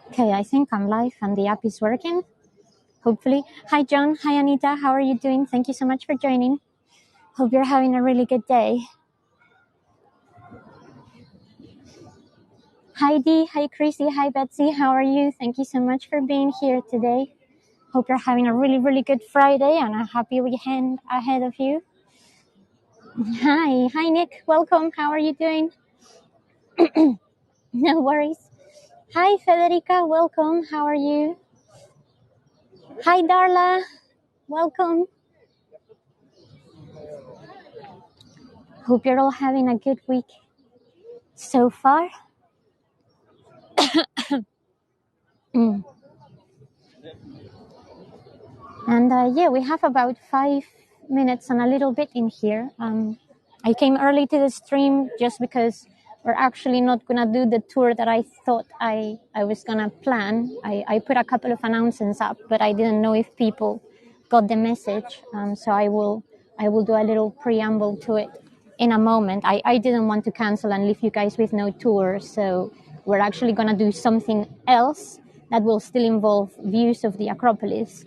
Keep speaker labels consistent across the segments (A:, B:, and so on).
A: Okay, I think I'm live and the app is working, hopefully. Hi, John. Hi, Anita. How are you doing? Thank you so much for joining. Hope you're having a really good day. Hi, Dee. Hi, Chrissy. Hi, Betsy. How are you? Thank you so much for being here today. Hope you're having a really, really good Friday and a happy weekend ahead of you. Hi. Hi, Nick. Welcome. How are you doing? No worries. Hi, Federica. Welcome. How are you? Hi, Darla. Welcome. Hope you're all having a good week so far. And yeah, we have about 5 minutes and a little bit in here. I came early to the stream just because we're actually not going to do the tour that I thought I was going to plan. I put a couple of announcements up, but I didn't know if people got the message. So I will do a little preamble to it in a moment. I didn't want to cancel and leave you guys with no tour. So we're actually going to do something else that will still involve views of the Acropolis.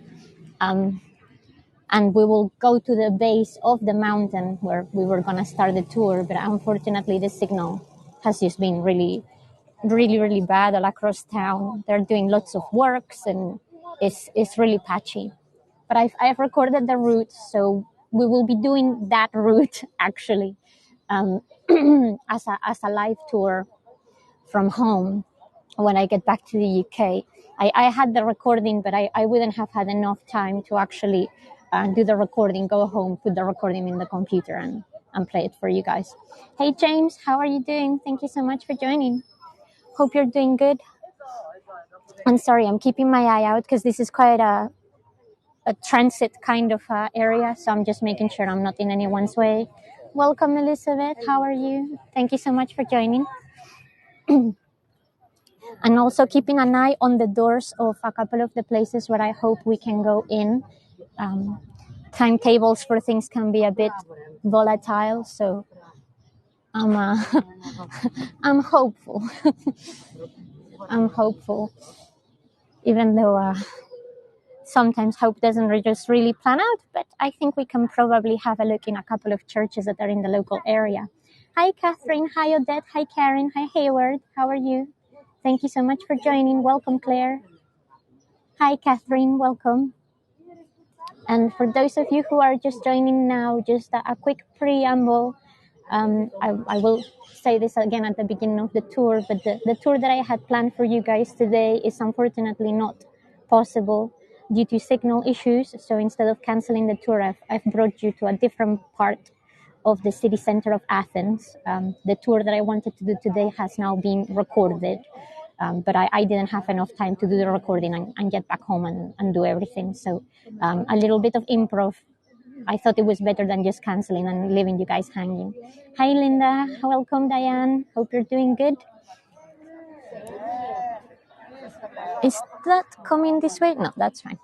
A: And we will go to the base of the mountain where we were going to start the tour. But unfortunately, the signal has just been really, really, really bad all across town. They're doing lots of works and it's really patchy. But I've recorded the route, so we will be doing that route actually as a live tour from home when I get back to the UK. I had the recording, but I wouldn't have had enough time to actually do the recording, go home, put the recording in the computer and play it for you guys. Hey, James, how are you doing? Thank you so much for joining. Hope you're doing good. I'm sorry, I'm keeping my eye out because this is quite a transit kind of area, so I'm just making sure I'm not in anyone's way. Welcome, Elizabeth. How are you? Thank you so much for joining. And also keeping an eye on the doors of a couple of the places where I hope we can go in. Timetables for things can be a bit volatile, so I'm hopeful. I'm hopeful, even though sometimes hope doesn't just really plan out, but I think we can probably have a look in a couple of churches that are in the local area. Hi, Catherine. Hi, Odette. Hi, Karen. Hi, Hayward. How are you? Thank you so much for joining. Welcome, Claire. Hi, Catherine. Welcome. And for those of you who are just joining now, just a quick preamble. I will say this again at the beginning of the tour, but the tour that I had planned for you guys today is unfortunately not possible due to signal issues. So instead of canceling the tour, I've brought you to a different part of the city center of Athens. The tour that I wanted to do today has now been recorded. But I didn't have enough time to do the recording and get back home and do everything. So a little bit of improv. I thought it was better than just canceling and leaving you guys hanging. Hi, Linda. Welcome, Diane. Hope you're doing good. Is that coming this way? No, that's fine.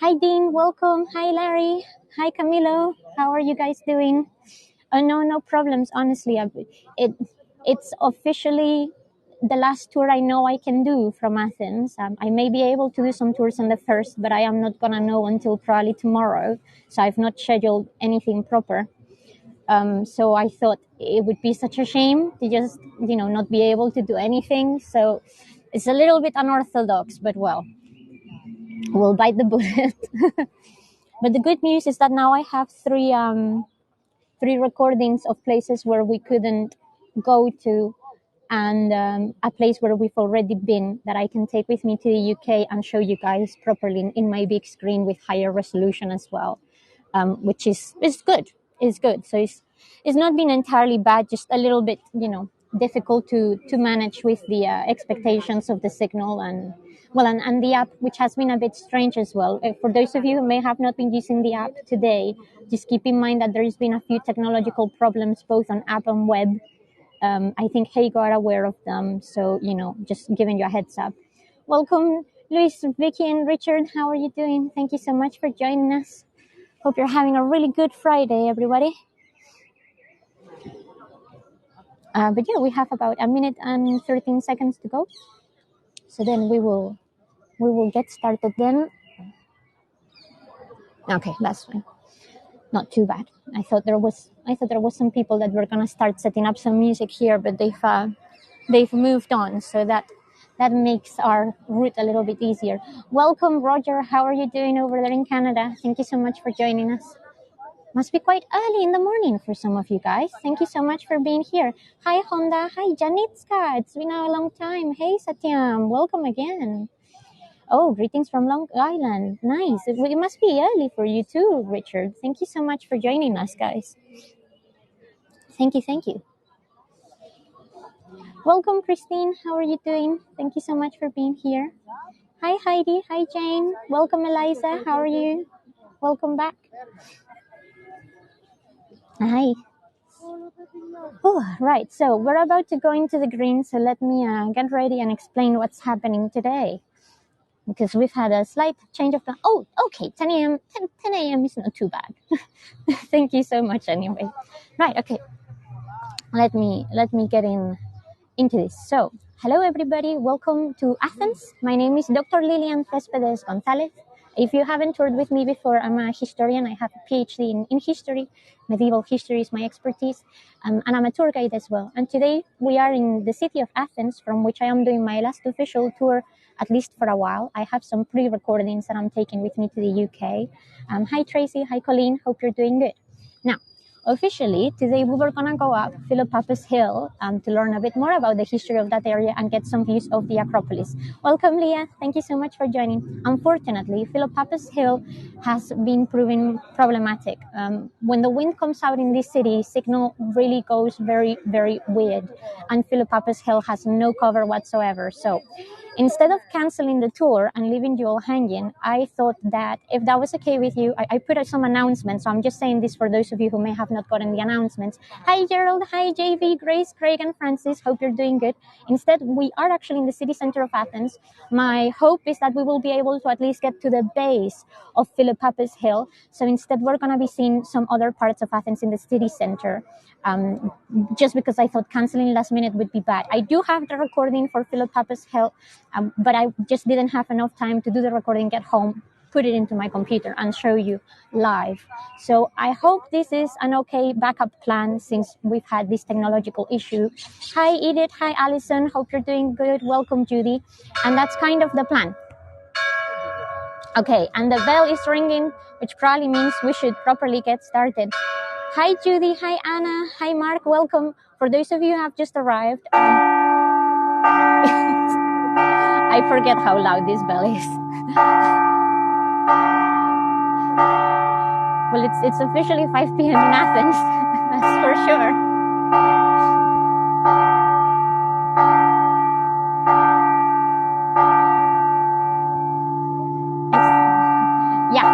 A: Hi, Dean. Welcome. Hi, Larry. Hi, Camilo. How are you guys doing? Oh, no problems. Honestly, it's officially the last tour I know I can do from Athens. I may be able to do some tours on the 1st, but I am not going to know until probably tomorrow. So I've not scheduled anything proper. So I thought it would be such a shame to just, not be able to do anything. So it's a little bit unorthodox, but well, we'll bite the bullet. But the good news is that now I have three recordings of places where we couldn't go to, and a place where we've already been that I can take with me to the UK and show you guys properly in my big screen with higher resolution as well, which is good. It's good. So it's not been entirely bad, just a little bit, difficult to manage with the expectations of the signal and the app, which has been a bit strange as well. For those of you who may have not been using the app today, just keep in mind that there's been a few technological problems both on app and web. I think Hago are aware of them, so just giving you a heads up. Welcome, Luis, Vicky, and Richard. How are you doing? Thank you so much for joining us. Hope you're having a really good Friday, everybody. But yeah, we have about 1 minute and 13 seconds to go. So then we will get started then. Okay, that's fine. Not too bad. I thought there was some people that were gonna start setting up some music here, but they've moved on, so that makes our route a little bit easier. Welcome, Roger. How are you doing over there in Canada? Thank you so much for joining us. Must be quite early in the morning for some of you guys. Thank you so much for being here. Hi, Honda. Hi, Janitska. It's been a long time. Hey, Satyam. Welcome again. Oh, greetings from Long Island. Nice. It must be early for you too, Richard. Thank you so much for joining us, guys. Thank you. Welcome, Christine. How are you doing? Thank you so much for being here. Hi, Heidi. Hi, Jane. Welcome, Eliza. How are you? Welcome back. Hi. Oh, right. So we're about to go into the green. So let me get ready and explain what's happening today. Because we've had a slight change of plan. Oh, okay. 10 a.m. 10 a.m. is not too bad. Thank you so much anyway. Right. Okay. Let me get into this. So, hello everybody. Welcome to Athens. My name is Dr. Lillian Cespedes Gonzalez. If you haven't toured with me before, I'm a historian. I have a PhD in history. Medieval history is my expertise. And I'm a tour guide as well. And today we are in the city of Athens, from which I am doing my last official tour, at least for a while. I have some pre-recordings that I'm taking with me to the UK. Hi Tracy, hi Colleen, hope you're doing good. Now, officially, today we were going to go up Philopapus Hill to learn a bit more about the history of that area and get some views of the Acropolis. Welcome, Leah. Thank you so much for joining. Unfortunately, Philopapus Hill has been proving problematic. When the wind comes out in this city, signal really goes very, very weird, and Philopapus Hill has no cover whatsoever. So instead of canceling the tour and leaving you all hanging, I thought that if that was okay with you, I put out some announcements. So I'm just saying this for those of you who may have not gotten the announcements. Hi, Gerald. Hi, JV, Grace, Craig, and Francis. Hope you're doing good. Instead, we are actually in the city center of Athens. My hope is that we will be able to at least get to the base of Philopapus Hill. So instead, we're going to be seeing some other parts of Athens in the city center. Just because I thought canceling last minute would be bad. I do have the recording for Philopapus Hill, but I just didn't have enough time to do the recording, get home, put it into my computer, and show you live. So I hope this is an okay backup plan since we've had this technological issue. Hi, Edith. Hi, Alison. Hope you're doing good. Welcome, Judy. And that's kind of the plan. Okay, and the bell is ringing, which probably means we should properly get started. Hi, Judy. Hi, Anna. Hi, Mark. Welcome. For those of you who have just arrived, I forget how loud this bell is. Well, it's officially 5 p.m. in Athens. That's for sure. Yeah.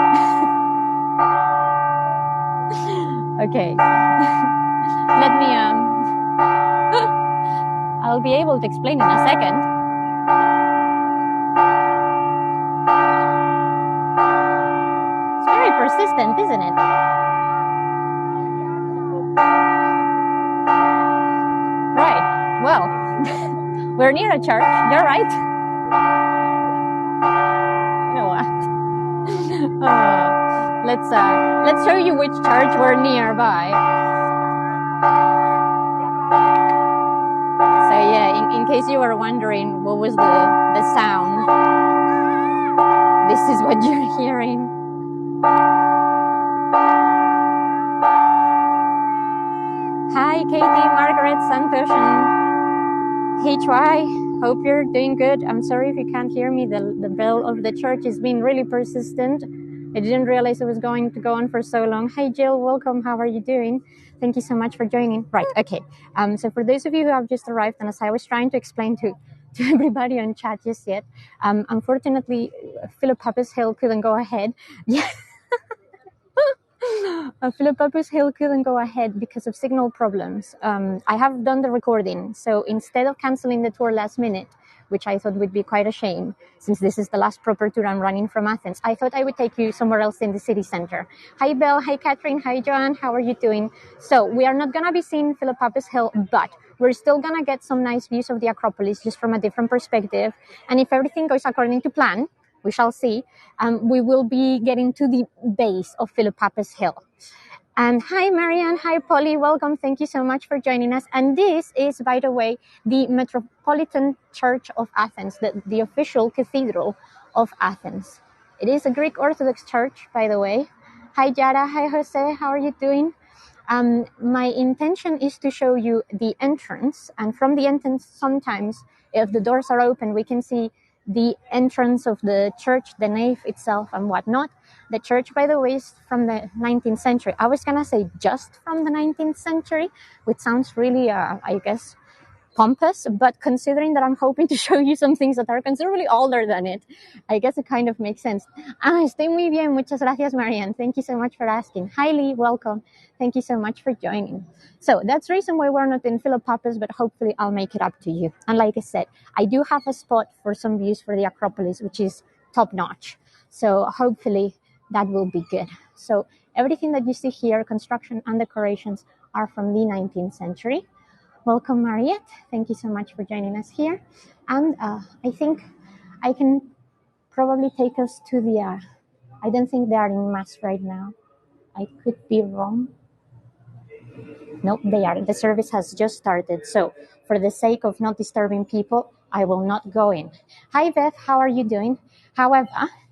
A: Okay. Let me, I'll be able to explain in a second. It's very persistent, isn't it? Right. Well, we're near a church. You're right. You know what? Let's show you which church we're nearby. So yeah, in case you were wondering what was the sound, this is what you're hearing. Hi, Katie, Margaret, Santosh, and HY. Hope you're doing good. I'm sorry if you can't hear me. The bell of the church is being really persistent. I didn't realize it was going to go on for so long. Hi, Jill. Welcome. How are you doing? Thank you so much for joining. Right. Okay. So for those of you who have just arrived, and as I was trying to explain to everybody on chat just yet, unfortunately, Philopapus Hill couldn't go ahead. Yeah. Philopapus Hill couldn't go ahead because of signal problems. I have done the recording, so instead of canceling the tour last minute, which I thought would be quite a shame, since this is the last proper tour I'm running from Athens, I thought I would take you somewhere else in the city center. Hi, Belle. Hi, Catherine. Hi, Joanne. How are you doing? So we are not going to be seeing Philopapus Hill, but we're still going to get some nice views of the Acropolis just from a different perspective. And if everything goes according to plan, we shall see, we will be getting to the base of Philopapes Hill. And hi, Marianne. Hi, Polly. Welcome. Thank you so much for joining us. And this is, by the way, the Metropolitan Church of Athens, the official cathedral of Athens. It is a Greek Orthodox church, by the way. Hi, Jara. Hi, Jose. How are you doing? My intention is to show you the entrance. And from the entrance, sometimes, if the doors are open, we can see the entrance of the church, the nave itself, and whatnot. The church, by the way, is from the 19th century. I was going to say just from the 19th century, which sounds really, I guess, pompous, but considering that I'm hoping to show you some things that are considerably older than it, I guess it kind of makes sense. Estoy muy bien. Muchas gracias, Marianne. Thank you so much for asking. Hi, Lee. Welcome. Thank you so much for joining. So that's the reason why we're not in Philopapes, but hopefully I'll make it up to you. And like I said, I do have a spot for some views for the Acropolis, which is top notch. So hopefully that will be good. So everything that you see here, construction and decorations, are from the 19th century. Welcome, Mariette. Thank you so much for joining us here. And I think I can probably take us to the, I don't think they are in mass right now. I could be wrong. Nope, they are. The service has just started. So for the sake of not disturbing people, I will not go in. Hi, Beth. How are you doing? However,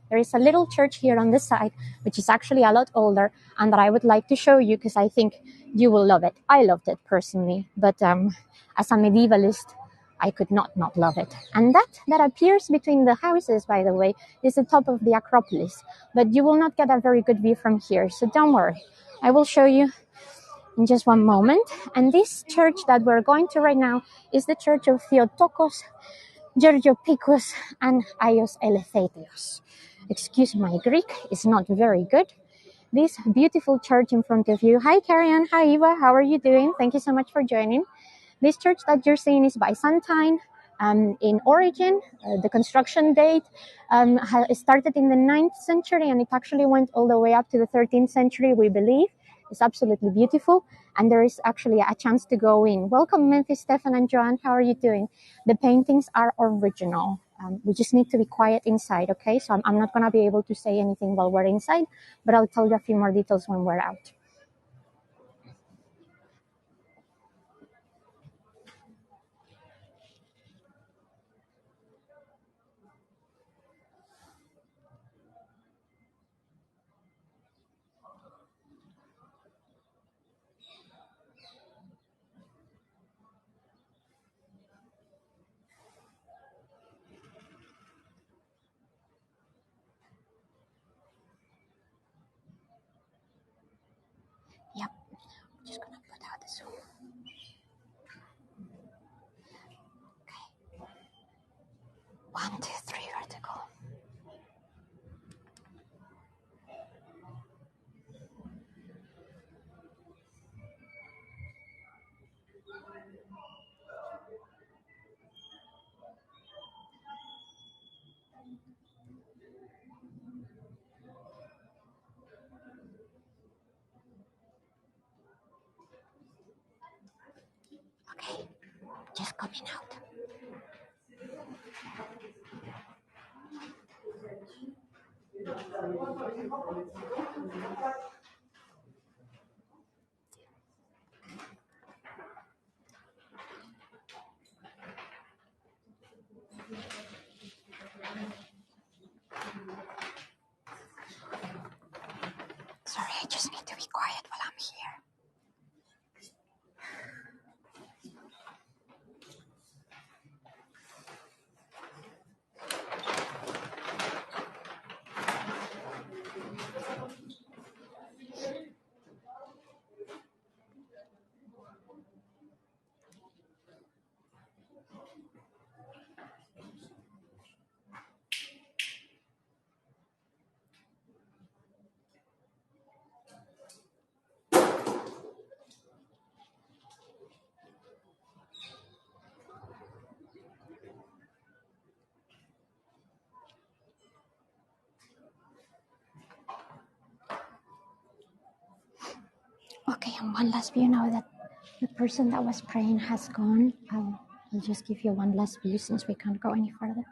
A: there is a little church here on the side, which is actually a lot older, and that I would like to show you because I think you will love it. I loved it personally, but as a medievalist, I could not love it. And that appears between the houses, by the way, is the top of the Acropolis. But you will not get a very good view from here, so don't worry. I will show you in just one moment. And this church that we're going to right now is the church of Theotokos, Georgiopicus, and Aios Elefthetios. Excuse my Greek, it's not very good. This beautiful church in front of you. Hi, Karian. Hi, Eva. How are you doing? Thank you so much for joining. This church that you're seeing is Byzantine in origin. The construction date started in the 9th century, and it actually went all the way up to the 13th century, we believe. It's absolutely beautiful, and there is actually a chance to go in. Welcome, Memphis, Stefan, and Joanne. How are you doing? The paintings are original. We just need to be quiet inside, okay? So I'm not going to be able to say anything while we're inside, but I'll tell you a few more details when we're out. Yep, I'm just going to put out the zoom. Okay. 1, 2, 3, vertical. Okay, just coming out. Sorry, I just need to be quiet while I'm here. Okay, and one last view now that The person that was praying has gone. I'll just give you one last view since we can't go any further.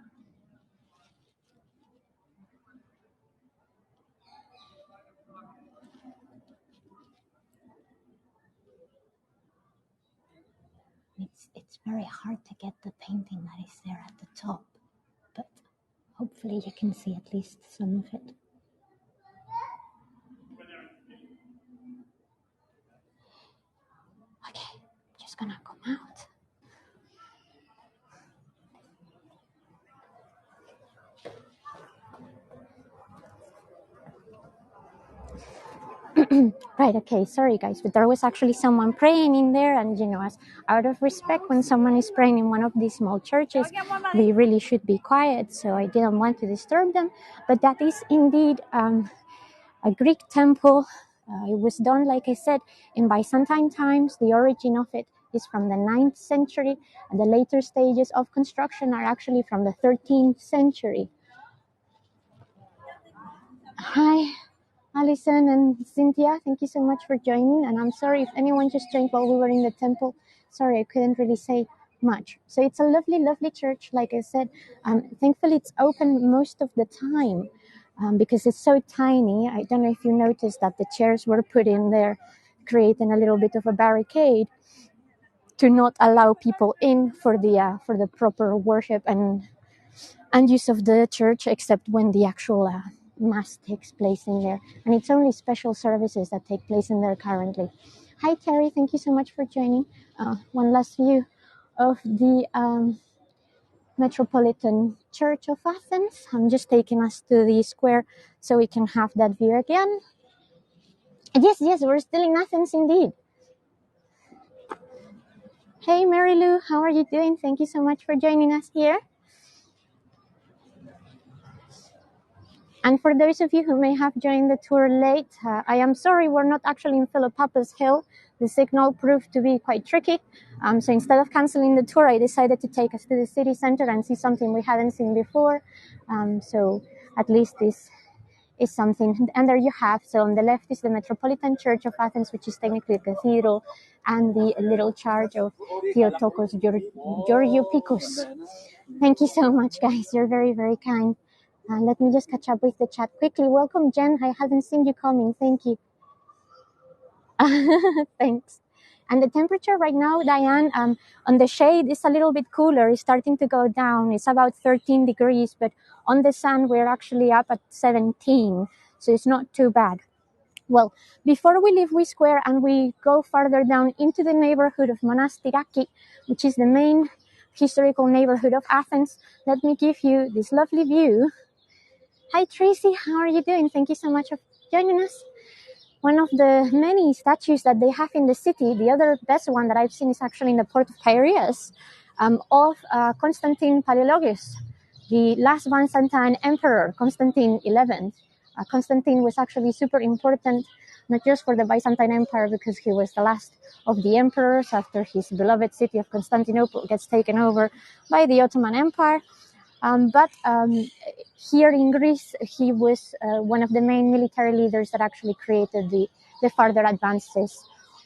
A: It's very hard to get the painting that is there at the top, but hopefully you can see at least some of it. Okay, just gonna come out. Right, okay, sorry guys, but there was actually someone praying in there, and as out of respect, when someone is praying in one of these small churches, we really should be quiet, so I didn't want to disturb them. But that is indeed a Greek temple. It was done, like I said, in Byzantine times. The origin of it is from the 9th century, and the later stages of construction are actually from the 13th century. Hi, Alison and Cynthia, thank you so much for joining. And I'm sorry if anyone just joined while we were in the temple. Sorry, I couldn't really say much. So it's a lovely, lovely church, like I said. Thankfully, it's open most of the time because it's so tiny. I don't know if you noticed that the chairs were put in there, creating a little bit of a barricade to not allow people in for the proper worship and use of the church, except when the actual mass takes place in there, and it's only special services that take place in there currently. Hi Terry, thank you so much for joining. One last view of the Metropolitan Church of Athens. I'm just taking us to the square so we can have that view again. Yes, we're still in Athens indeed. Hey Mary Lou, how are you doing? Thank you so much for joining us here. And for those of you who may have joined the tour late, I am sorry we're not actually in Philopappas Hill. The signal proved to be quite tricky. So instead of canceling the tour, I decided to take us to the city center and see something we hadn't seen before. So at least this is something. And there you have. So on the left is the Metropolitan Church of Athens, which is technically a cathedral, and the little church of Theotokos Georgiopikos. Thank you so much, guys. You're very, very kind. Let me just catch up with the chat quickly. Welcome, Jen. I haven't seen you coming. Thank you. Thanks. And the temperature right now, Diane, on the shade is a little bit cooler. It's starting to go down. It's about 13 degrees, but on the sun, we're actually up at 17. So it's not too bad. Well, before we leave We Square and we go further down into the neighborhood of Monastiraki, which is the main historical neighborhood of Athens, let me give you this lovely view. Hi, Tracy. How are you doing? Thank you so much for joining us. One of the many statues that they have in the city, the other best one that I've seen is actually in the port of Piraeus, of Constantine Palaiologos, the last Byzantine emperor, Constantine XI. Constantine was actually super important, not just for the Byzantine Empire, because he was the last of the emperors after his beloved city of Constantinople gets taken over by the Ottoman Empire. But here in Greece, he was one of the main military leaders that actually created the further advances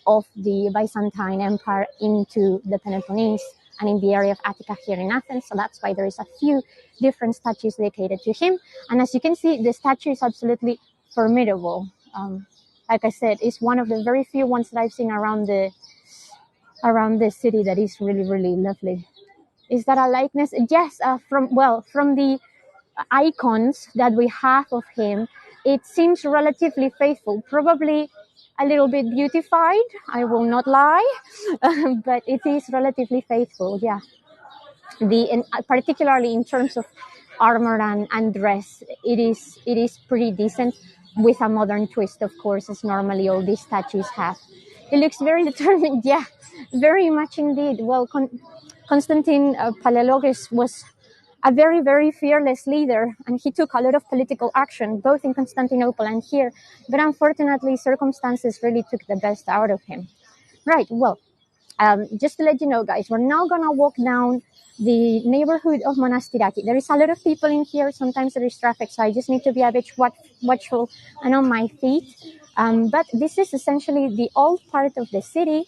A: of the Byzantine Empire into the Peloponnese and in the area of Attica here in Athens. So that's why there is a few different statues dedicated to him. And as you can see, the statue is absolutely formidable. Like I said, it's one of the very few ones that I've seen around the city that is really, really lovely. Is that a likeness? Yes, from the icons that we have of him, it seems relatively faithful. Probably a little bit beautified, I will not lie, but it is relatively faithful, yeah. Particularly in terms of armor and dress, it is pretty decent, with a modern twist, of course, as normally all these statues have. It looks very determined, yeah, very much indeed. Well, Constantine Palaiologos was a very, very fearless leader, and he took a lot of political action, both in Constantinople and here, but unfortunately, circumstances really took the best out of him. Right, well, just to let you know, guys, we're now going to walk down the neighborhood of Monastiraki. There is a lot of people in here. Sometimes there is traffic, so I just need to be a bit watchful and on my feet. But this is essentially the old part of the city.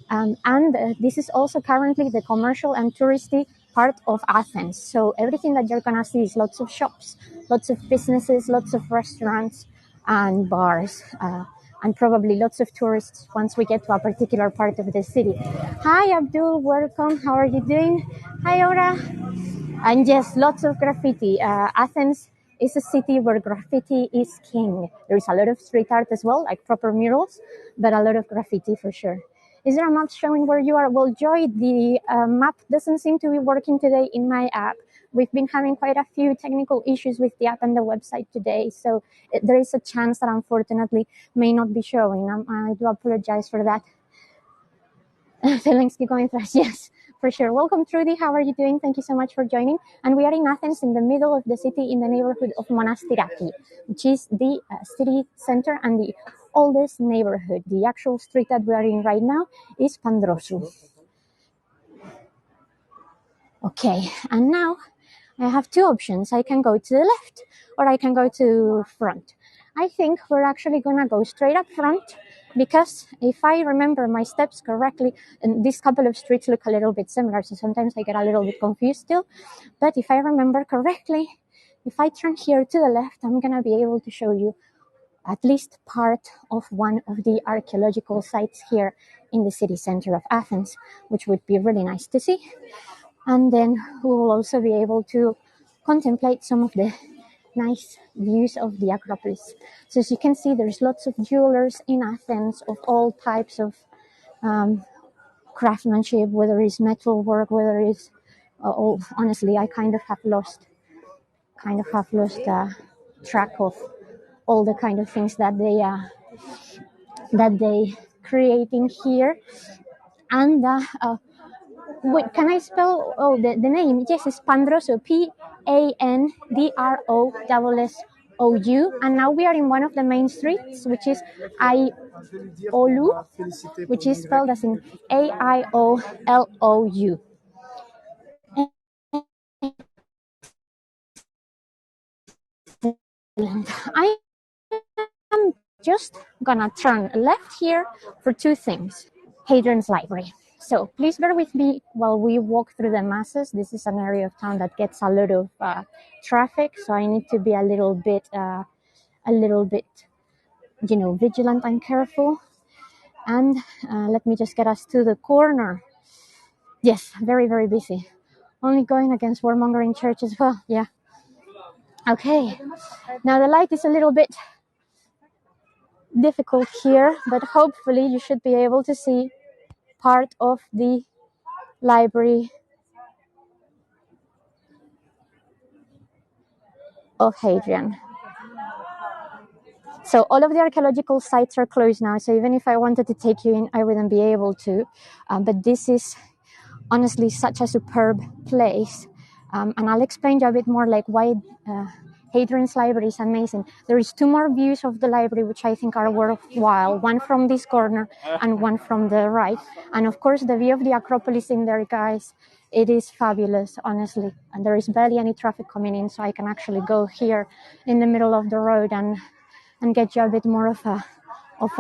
A: And this is also currently the commercial and touristy part of Athens. So everything that you're gonna see is lots of shops, lots of businesses, lots of restaurants and bars, and probably lots of tourists once we get to a particular part of the city. Hi Abdul, welcome. How are you doing? Hi Aura. And yes, lots of graffiti. Athens is a city where graffiti is king. There's a lot of street art as well, like proper murals, but a lot of graffiti for sure. Is there a map showing where you are? Well, Joy, the map doesn't seem to be working today in my app. We've been having quite a few technical issues with the app and the website today, so there is a chance that unfortunately may not be showing. I do apologize for that. The links keep going fast. Yes, for sure. Welcome, Trudy. How are you doing? Thank you so much for joining. And we are in Athens, in the middle of the city, in the neighborhood of Monastiraki, which is the city center and the oldest neighborhood. The actual street that we are in right now is Pandrosu. Okay, and now I have two options. I can go to the left or I can go to front. I think we're actually gonna go straight up front because if I remember my steps correctly, and these couple of streets look a little bit similar, so sometimes I get a little bit confused still. But if I remember correctly, if I turn here to the left, I'm gonna be able to show you at least part of one of the archaeological sites here in the city center of Athens, which would be really nice to see. And then we will also be able to contemplate some of the nice views of the Acropolis. So as you can see, there's lots of jewelers in Athens of all types of craftsmanship, whether it's metal work, whether it's honestly, I kind of have lost track of all the kind of things that they create in here. And wait, can I spell the name? Yes, it's Pandrosu, Pandrosou. And now we are in one of the main streets, which is Aiolu, which is spelled as in Aiolou. I am just gonna turn left here for two things. Hadrian's Library. So please bear with me while we walk through the masses. This is an area of town that gets a lot of traffic, so I need to be a little bit, vigilant and careful. And let me just get us to the corner. Yes, very, very busy. Only going against warmongering church as well. Yeah. Okay. Now the light is a little bit difficult here, but hopefully you should be able to see part of the library of Hadrian. So all of the archaeological sites are closed now, so even if I wanted to take you in, I wouldn't be able to. But this is honestly such a superb place. And I'll explain to you a bit more like why Hadrian's Library is amazing. There is two more views of the library which I think are worthwhile, one from this corner and one from the right. And of course the view of the Acropolis in there, guys, it is fabulous, honestly. And there is barely any traffic coming in, so I can actually go here in the middle of the road and get you a bit more of a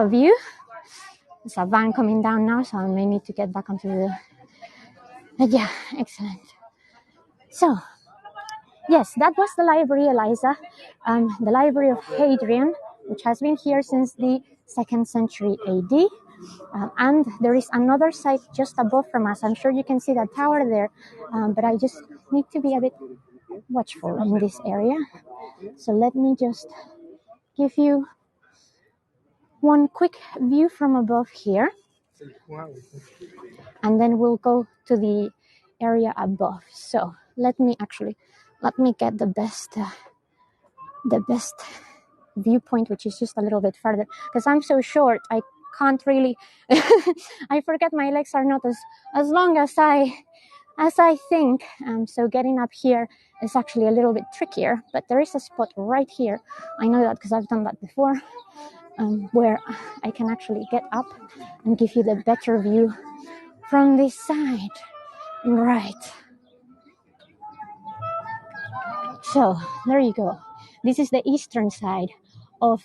A: view. There's a van coming down now, so I may need to get back onto the... But yeah, excellent. So, yes, that was the library, Eliza. The Library of Hadrian, which has been here since the 2nd century AD. And there is another site just above from us. I'm sure you can see that tower there, but I just need to be a bit watchful in this area. So let me just give you one quick view from above here. And then we'll go to the area above. So let me get the best viewpoint, which is just a little bit further, because I'm so short I can't really I forget my legs are not as long as I think, so getting up here is actually a little bit trickier. But there is a spot right here, I know that because I've done that before, where I can actually get up and give you the better view from this side. Right. So there you go. This is the eastern side of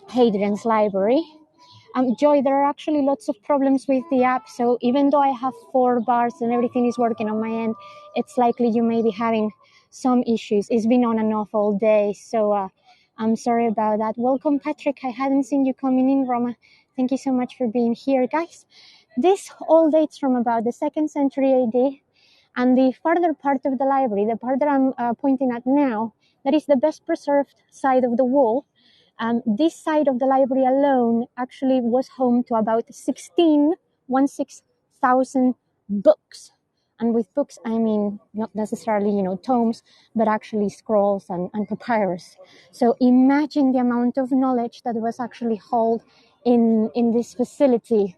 A: Hadrian's Library. Joy, there are actually lots of problems with the app. So even though I have 4 bars and everything is working on my end, it's likely you may be having some issues. It's been on and off all day. So I'm sorry about that. Welcome, Patrick. I hadn't seen you coming in, Roma. Thank you so much for being here, guys. This all dates from about the 2nd century AD. And the farther part of the library, the part that I'm pointing at now, that is the best preserved side of the wall. This side of the library alone actually was home to about 16,000 books. And with books, I mean not necessarily, tomes, but actually scrolls and papyrus. So imagine the amount of knowledge that was actually held in this facility.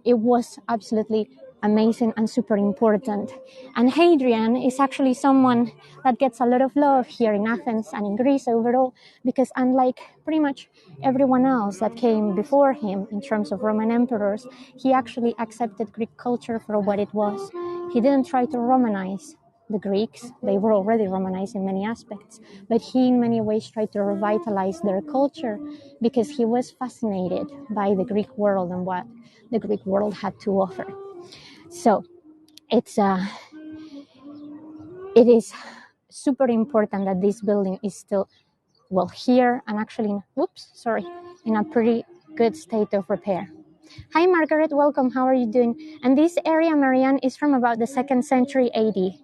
A: It was absolutely amazing and super important. And Hadrian is actually someone that gets a lot of love here in Athens and in Greece overall, because unlike pretty much everyone else that came before him in terms of Roman emperors, he actually accepted Greek culture for what it was. He didn't try to Romanize the Greeks. They were already Romanized in many aspects, but he in many ways tried to revitalize their culture because he was fascinated by the Greek world and what the Greek world had to offer. So it is super important that this building is still, well, here and actually, in a pretty good state of repair. Hi, Margaret, welcome. How are you doing? And this area, Marianne, is from about the 2nd century AD.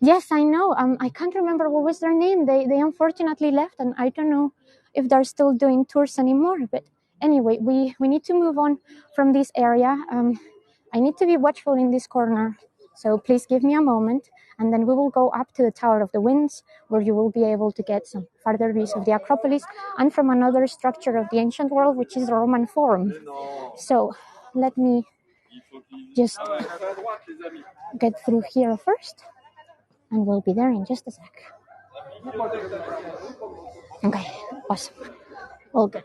A: Yes, I know. I can't remember what was their name. They unfortunately left, and I don't know if they're still doing tours anymore. But anyway, we need to move on from this area. I need to be watchful in this corner, so please give me a moment, and then we will go up to the Tower of the Winds, where you will be able to get some further views of the Acropolis and from another structure of the ancient world, which is the Roman Forum. So let me just get through here first, and we'll be there in just a sec. Okay, awesome. All good.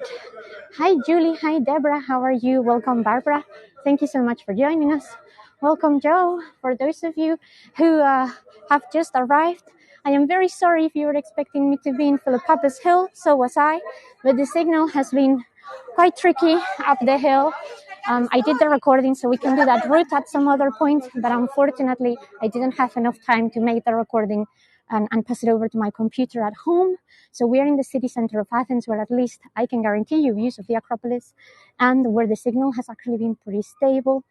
A: Hi, Julie. Hi, Deborah. How are you? Welcome, Barbara. Thank you so much for joining us. Welcome, Joe. For those of you who have just arrived, I am very sorry if you were expecting me to be in Philippappus Hill. So was I, but the signal has been quite tricky up the hill. I did the recording so we can do that route at some other point, but unfortunately, I didn't have enough time to make the recording and pass it over to my computer at home. So we are in the city center of Athens, where at least I can guarantee you views of the Acropolis, and where the signal has actually been pretty stable.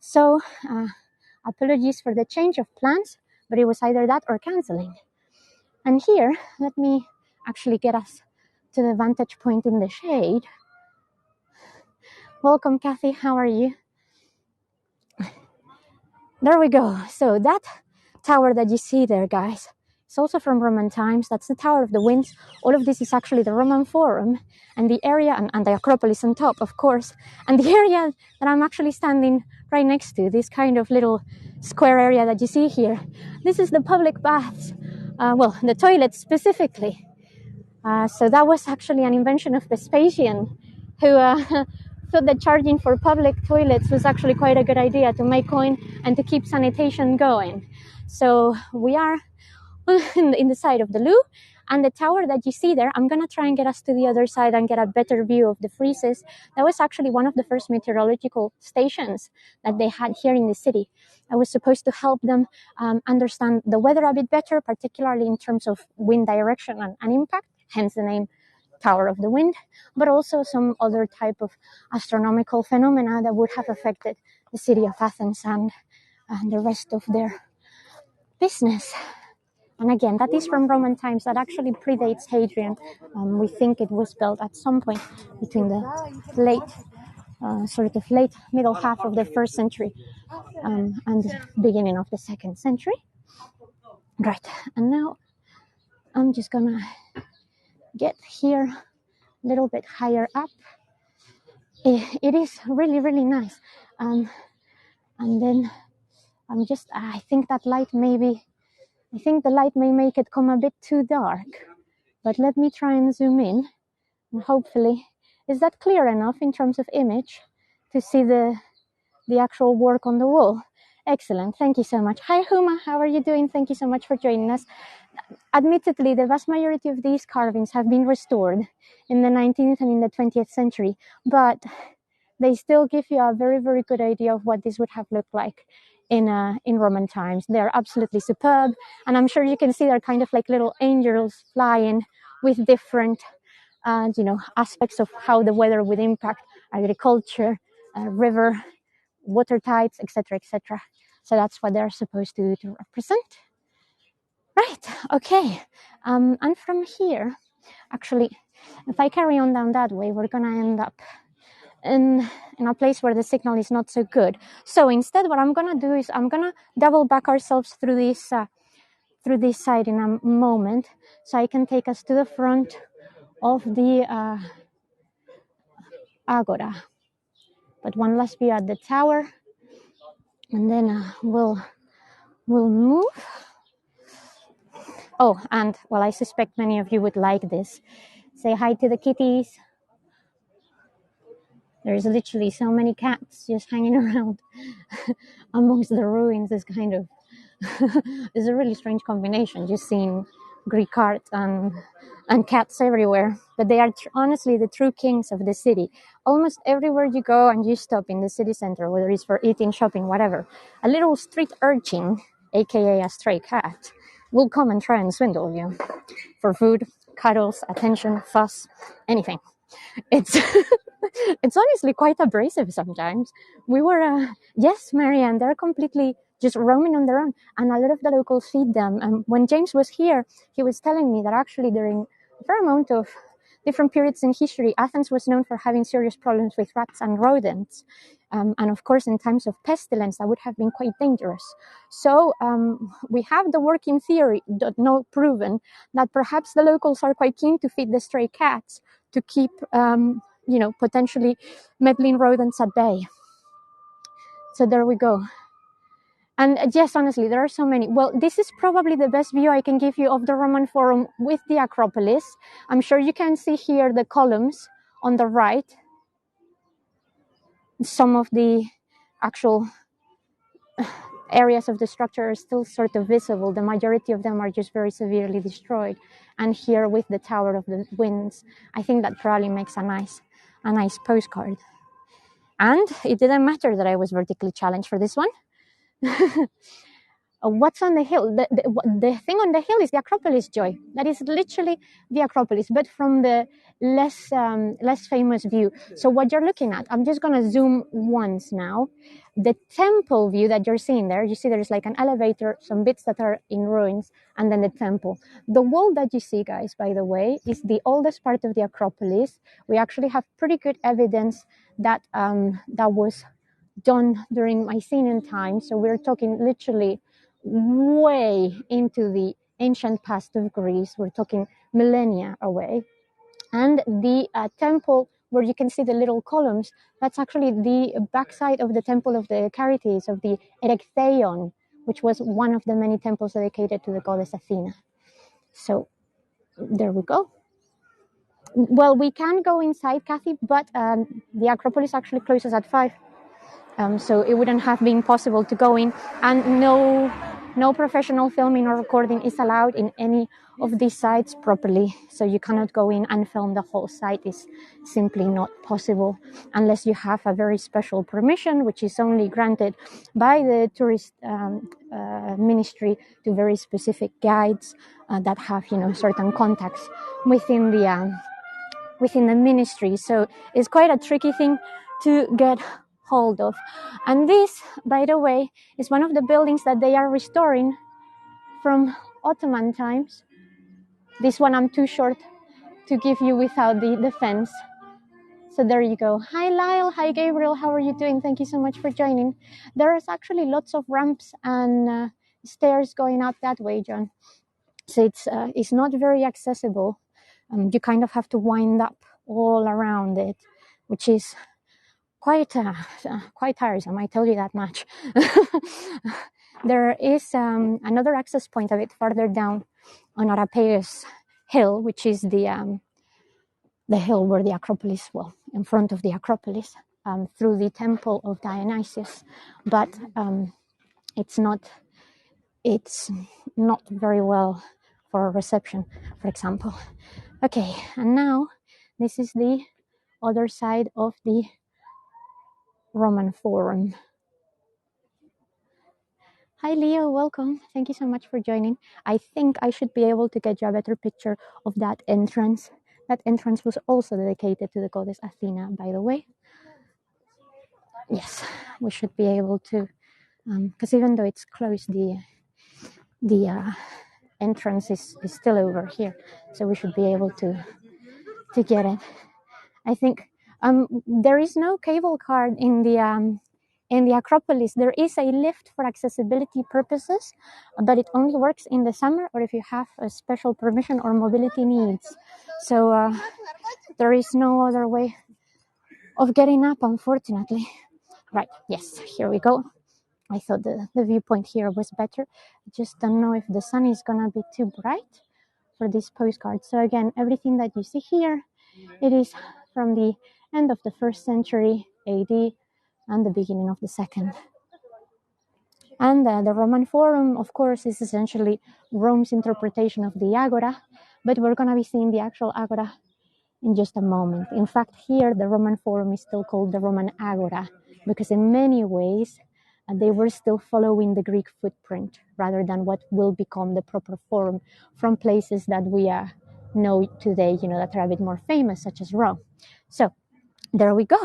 A: So apologies for the change of plans, but it was either that or canceling. And here, let me actually get us to the vantage point in the shade. Welcome, Kathy. How are you? There we go. So that tower that you see there, guys, it's also from Roman times. That's the Tower of the Winds. All of this is actually the Roman Forum, and the area, and the Acropolis on top, of course. And the area that I'm actually standing right next to, this kind of little square area that you see here, this is the public baths. Well, the toilets specifically. So that was actually an invention of Vespasian, who thought that charging for public toilets was actually quite a good idea to make coin and to keep sanitation going. So we are in the side of the Loo, and the tower that you see there, I'm going to try and get us to the other side and get a better view of the friezes. That was actually one of the first meteorological stations that they had here in the city. I was supposed to help them understand the weather a bit better, particularly in terms of wind direction and impact, hence the name Tower of the Wind, but also some other type of astronomical phenomena that would have affected the city of Athens and the rest of their business. And again, that is from Roman times. That actually predates Hadrian. We think it was built at some point between the late middle half of the 1st century and the beginning of the 2nd century. Right, and now I'm just gonna get here a little bit higher up. It is really, really nice. And then I think that light I think the light may make it come a bit too dark, but let me try and zoom in, and hopefully, is that clear enough in terms of image to see the actual work on the wall? Excellent, thank you so much. Hi Huma, how are you doing? Thank you so much for joining us. admittedly, the vast majority of these carvings have been restored in the 19th and in the 20th century, but they still give you a very, very good idea of what this would have looked like in Roman times. They're absolutely superb, and I'm sure you can see they're kind of like little angels flying with different aspects of how the weather would impact agriculture, river, water tides, etc., etc. So that's what they're supposed to represent. Right, okay. And from here, actually, if I carry on down that way, we're gonna end up in a place where the signal is not so good. So instead, what I'm gonna do is I'm gonna double back ourselves through this side in a moment, so I can take us to the front of the Agora. But one last view at the tower, and then we'll move. Oh, and well, I suspect many of you would like this. Say hi to the kitties. There's literally so many cats just hanging around amongst the ruins. Is kind of it's a really strange combination, just seeing Greek art and cats everywhere. But they are honestly the true kings of the city. Almost everywhere you go and you stop in the city center, whether it's for eating, shopping, whatever, a little street urchin, aka a stray cat, will come and try and swindle you for food, cuddles, attention, fuss, anything. It's it's honestly quite abrasive sometimes. We were yes, Marianne, they're completely just roaming on their own, and a lot of the locals feed them. And when James was here, he was telling me that actually during a fair amount of different periods in history, Athens was known for having serious problems with rats and rodents. And of course, in times of pestilence, that would have been quite dangerous. So we have the working theory, not proven, that perhaps the locals are quite keen to feed the stray cats to keep, potentially meddling rodents at bay. So there we go. And yes, honestly, there are so many. Well, this is probably the best view I can give you of the Roman Forum with the Acropolis. I'm sure you can see here the columns on the right. Some of the actual areas of the structure are still sort of visible. The majority of them are just very severely destroyed. And here with the Tower of the Winds, I think that probably makes a nice postcard. And it didn't matter that I was vertically challenged for this one. What's on the hill? The thing on the hill is the Acropolis, Joy. That is literally the Acropolis, but from the less famous view. So what you're looking at, I'm just going to zoom once now. The temple view that you're seeing there, you see there's like an elevator, some bits that are in ruins, and then the temple. The wall that you see, guys, by the way, is the oldest part of the Acropolis. We actually have pretty good evidence that that was done during Mycenaean times. So we're talking literally way into the ancient past of Greece. We're talking millennia away. And the temple where you can see the little columns, that's actually the backside of the temple of the Charites, of the Erechtheion, which was one of the many temples dedicated to the goddess Athena. So there we go. Well, we can go inside, Kathy, but the Acropolis actually closes at 5. So it wouldn't have been possible to go in, and no professional filming or recording is allowed in any of these sites properly. So you cannot go in and film the whole site. It's simply not possible unless you have a very special permission, which is only granted by the tourist ministry to very specific guides that have certain contacts within the ministry. So it's quite a tricky thing to get hold of. And this, by the way, is one of the buildings that they are restoring from Ottoman times. This one I'm too short to give you without the fence. So there you go. Hi Lyle, hi Gabriel, how are you doing? Thank you so much for joining. There is actually lots of ramps and stairs going up that way, John. So it's not very accessible. You kind of have to wind up all around it, which is quite tiresome, I tell you that much. There is another access point a bit further down on Arapeus Hill, which is the hill where the Acropolis, well, in front of the Acropolis, through the temple of Dionysius. But it's not very well for a reception, for example. Okay, and now this is the other side of the Roman Forum. Hi Leo, welcome. Thank you so much for joining. I think I should be able to get you a better picture of that entrance. That entrance was also dedicated to the goddess Athena, by the way. Yes, we should be able to, because even though it's closed, the entrance is still over here, so we should be able to get it. I think there is no cable car in the Acropolis. There is a lift for accessibility purposes, but it only works in the summer or if you have a special permission or mobility needs. So there is no other way of getting up, unfortunately. Right, yes, here we go. I thought the viewpoint here was better. I just don't know if the sun is gonna be too bright for this postcard. So again, everything that you see here, it is from the end of the 1st century AD and the beginning of the 2nd. And the Roman Forum, of course, is essentially Rome's interpretation of the Agora, but we're going to be seeing the actual Agora in just a moment. In fact, here the Roman Forum is still called the Roman Agora because in many ways they were still following the Greek footprint rather than what will become the proper forum from places that we know today, that are a bit more famous, such as Rome. So there we go.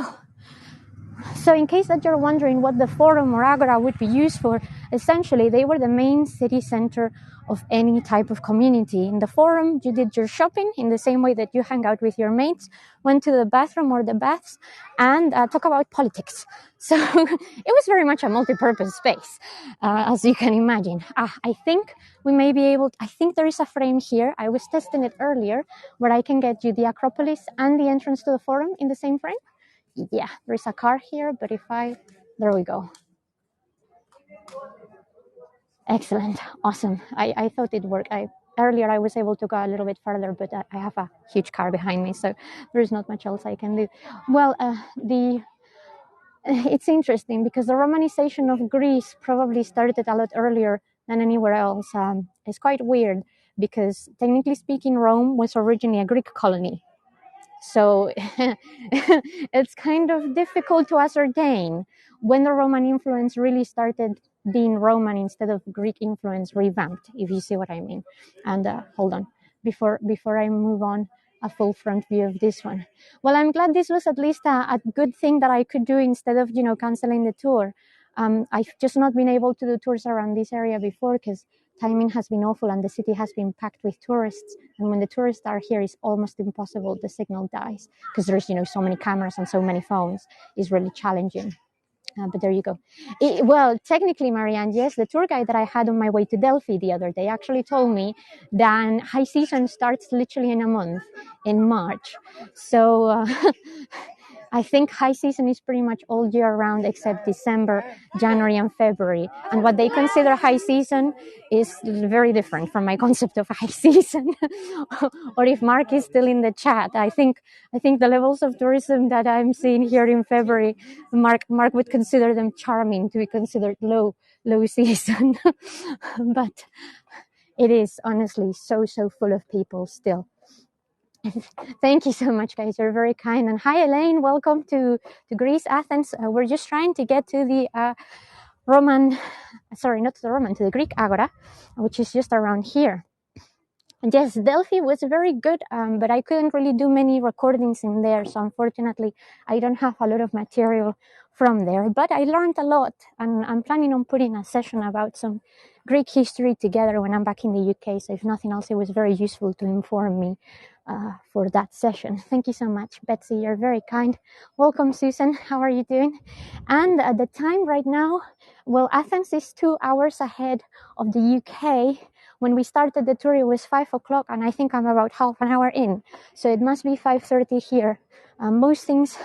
A: So in case that you're wondering what the Forum or Agora would be used for, essentially they were the main city center of any type of community. In the Forum, you did your shopping in the same way that you hang out with your mates, went to the bathroom or the baths, and talk about politics. So it was very much a multi-purpose space, as you can imagine. I think we may be able, I think there is a frame here. I was testing it earlier where I can get you the Acropolis and the entrance to the Forum in the same frame. Yeah, there's a car here, but there we go. Excellent, awesome. I thought it worked. Earlier I was able to go a little bit further, but I have a huge car behind me, so there's not much else I can do. Well, it's interesting because the Romanization of Greece probably started a lot earlier than anywhere else. It's quite weird because technically speaking, Rome was originally a Greek colony. So it's kind of difficult to ascertain when the Roman influence really started being Roman instead of Greek influence revamped, if you see what I mean. And hold on, before I move on, a full front view of this one. Well, I'm glad this was at least a good thing that I could do instead of, canceling the tour. I've just not been able to do tours around this area before because timing has been awful and the city has been packed with tourists. And when the tourists are here, it's almost impossible. The signal dies because there's, so many cameras and so many phones. It's really challenging. But there you go. Well, technically, Marianne, yes, the tour guide that I had on my way to Delphi the other day actually told me that high season starts literally in a month, in March. So I think high season is pretty much all year round except December, January, and February. And what they consider high season is very different from my concept of high season. Or if Mark is still in the chat, I think the levels of tourism that I'm seeing here in February, Mark would consider them charming to be considered low season. But it is honestly so full of people still. Thank you so much, guys. You're very kind. And hi, Elaine. Welcome to Greece, Athens. We're just trying to get to the to the Greek Agora, which is just around here. And yes, Delphi was very good, but I couldn't really do many recordings in there. So unfortunately, I don't have a lot of material from there, but I learned a lot. And I'm planning on putting a session about some Greek history together when I'm back in the UK. So if nothing else, it was very useful to inform me for that session. Thank you so much, Betsy. You're very kind. Welcome, Susan. How are you doing? And at the time right now, well, Athens is 2 hours ahead of the UK. When we started the tour, it was 5 o'clock, and I think I'm about half an hour in. So it must be 5:30 here. Most things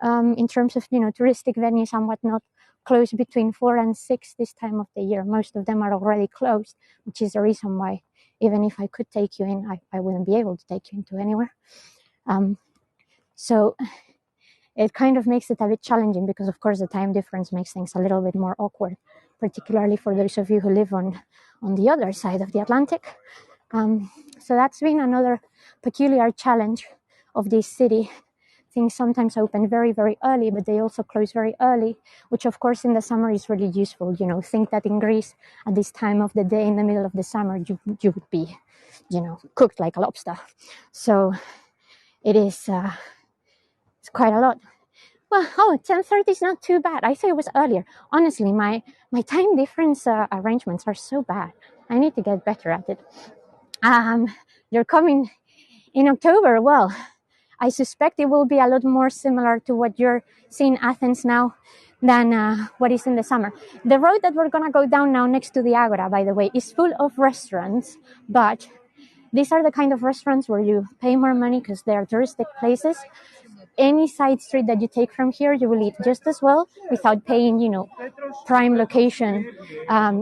A: in terms of, touristic venues and whatnot, close between 4 and 6 this time of the year. Most of them are already closed, which is the reason why even if I could take you in, I wouldn't be able to take you into anywhere. So it kind of makes it a bit challenging because, of course, the time difference makes things a little bit more awkward, particularly for those of you who live on the other side of the Atlantic. So that's been another peculiar challenge of this city. Things sometimes open very, very early, but they also close very early, which of course in the summer is really useful. Think that in Greece at this time of the day, in the middle of the summer, you would be, cooked like a lobster. So it is, it's quite a lot. Well, 10:30 is not too bad. I thought it was earlier. Honestly, my time difference arrangements are so bad. I need to get better at it. You're coming in October. Well, I suspect it will be a lot more similar to what you're seeing in Athens now than what is in the summer. The road that we're going to go down now next to the Agora, by the way, is full of restaurants, but these are the kind of restaurants where you pay more money because they are touristic places. Any side street that you take from here, you will eat just as well without paying, prime location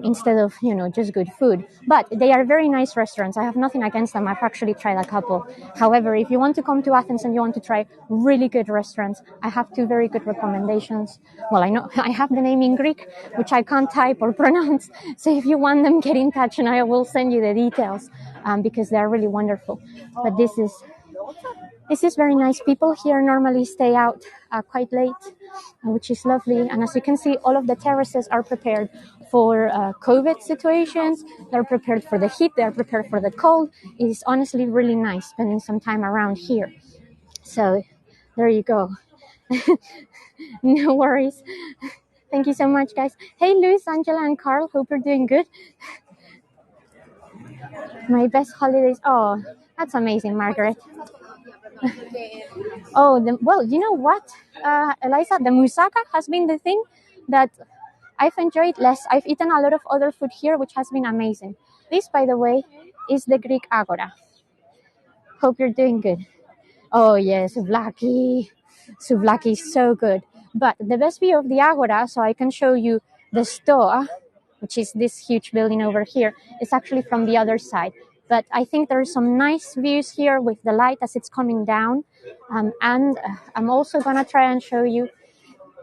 A: instead of, just good food. But they are very nice restaurants. I have nothing against them. I've actually tried a couple. However, if you want to come to Athens and you want to try really good restaurants, I have two very good recommendations. Well, I know I have the name in Greek, which I can't type or pronounce. So if you want them, get in touch and I will send you the details because they're really wonderful. But this is very nice. People here normally stay out quite late, which is lovely. And as you can see, all of the terraces are prepared for COVID situations. They're prepared for the heat. They're prepared for the cold. It is honestly really nice spending some time around here. So there you go. No worries. Thank you so much, guys. Hey, Luis, Angela, and Carl. Hope you're doing good. My best holidays. Oh, that's amazing, Margaret. Well, you know what, Eliza? The moussaka has been the thing that I've enjoyed less. I've eaten a lot of other food here, which has been amazing. This, by the way, is the Greek Agora. Hope you're doing good. Oh, yes, souvlaki. Souvlaki is so good. But the best view of the Agora, so I can show you the store, which is this huge building over here, is actually from the other side. But I think there are some nice views here with the light as it's coming down. And I'm also going to try and show you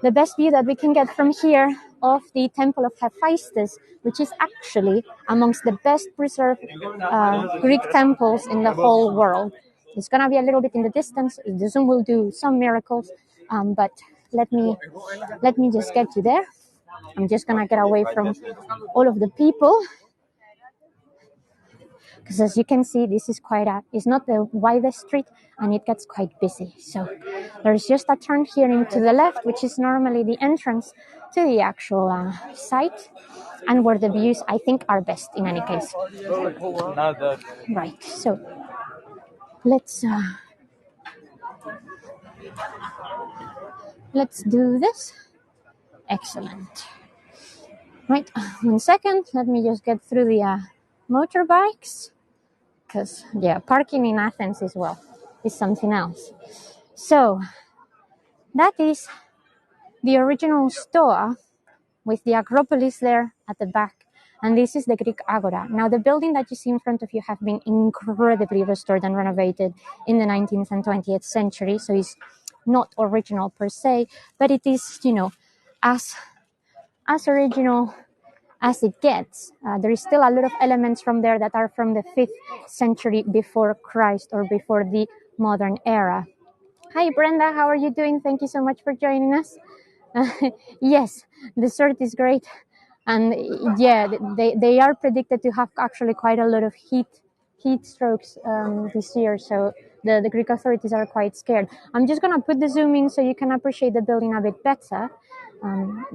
A: the best view that we can get from here of the Temple of Hephaestus, which is actually amongst the best preserved Greek temples in the whole world. It's going to be a little bit in the distance. The Zoom will do some miracles, but let me just get you there. I'm just going to get away from all of the people. Because as you can see, this is it's not the widest street and it gets quite busy. So there's just a turn here into the left, which is normally the entrance to the actual site and where the views, I think, are best in any case. Right, so let's do this. Excellent. Right, 1 second. Let me just get through the motorbikes. Because, parking in Athens is something else. So, that is the original store with the Acropolis there at the back. And this is the Greek Agora. Now, the building that you see in front of you have been incredibly restored and renovated in the 19th and 20th century. So it's not original per se, but it is, as original as it gets. There is still a lot of elements from there that are from the 5th century before Christ or before the modern era. Hi, Brenda. How are you doing? Thank you so much for joining us. Yes, the dessert is great. And they are predicted to have actually quite a lot of heat strokes this year. So the Greek authorities are quite scared. I'm just going to put the zoom in so you can appreciate the building a bit better.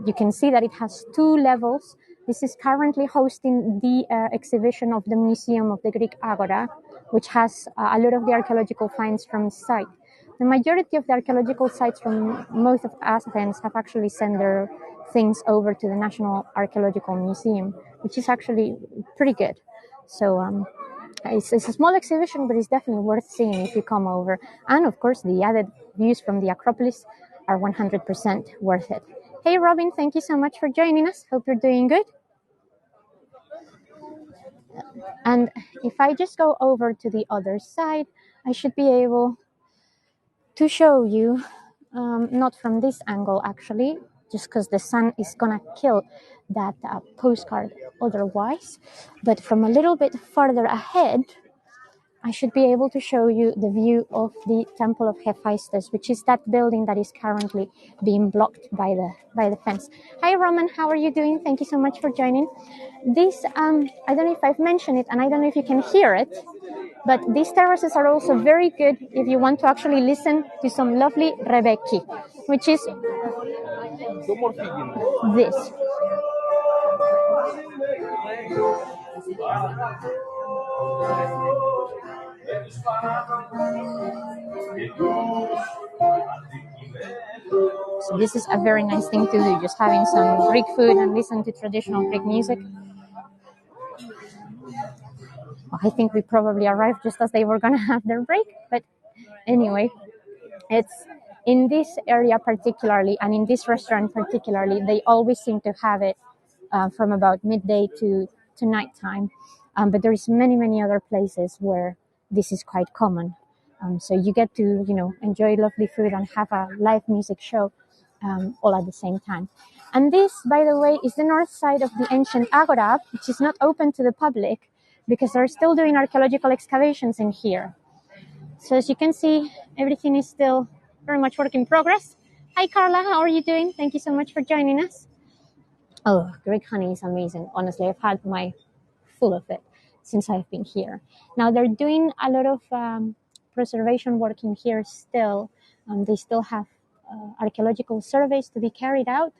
A: You can see that it has 2 levels. This is currently hosting the exhibition of the Museum of the Greek Agora, which has a lot of the archaeological finds from the site. The majority of the archaeological sites from most of Athens have actually sent their things over to the National Archaeological Museum, which is actually pretty good. So it's a small exhibition, but it's definitely worth seeing if you come over. And of course, the added views from the Acropolis are 100% worth it. Hey, Robin, thank you so much for joining us. Hope you're doing good. And if I just go over to the other side, I should be able to show you, not from this angle actually, just because the sun is gonna kill that postcard otherwise. But from a little bit farther ahead, I should be able to show you the view of the Temple of Hephaestus, which is that building that is currently being blocked by the fence. Hi, Roman. How are you doing? Thank you so much for joining. This, I don't know if I've mentioned it, and I don't know if you can hear it, but these terraces are also very good if you want to actually listen to some lovely Rebecca, which is this. So this is a very nice thing to do, just having some Greek food and listen to traditional Greek music. I think we probably arrived just as they were going to have their break. But anyway, it's in this area particularly, and in this restaurant particularly, they always seem to have it from about midday to nighttime. But there's many other places where this is quite common. So you get to, enjoy lovely food and have a live music show all at the same time. And this, by the way, is the north side of the ancient Agora, which is not open to the public because they're still doing archaeological excavations in here. So as you can see, everything is still very much work in progress. Hi, Carla. How are you doing? Thank you so much for joining us. Oh, Greek honey is amazing. Honestly, I've had my full of it since I've been here. Now, they're doing a lot of preservation work in here still. They still have archaeological surveys to be carried out.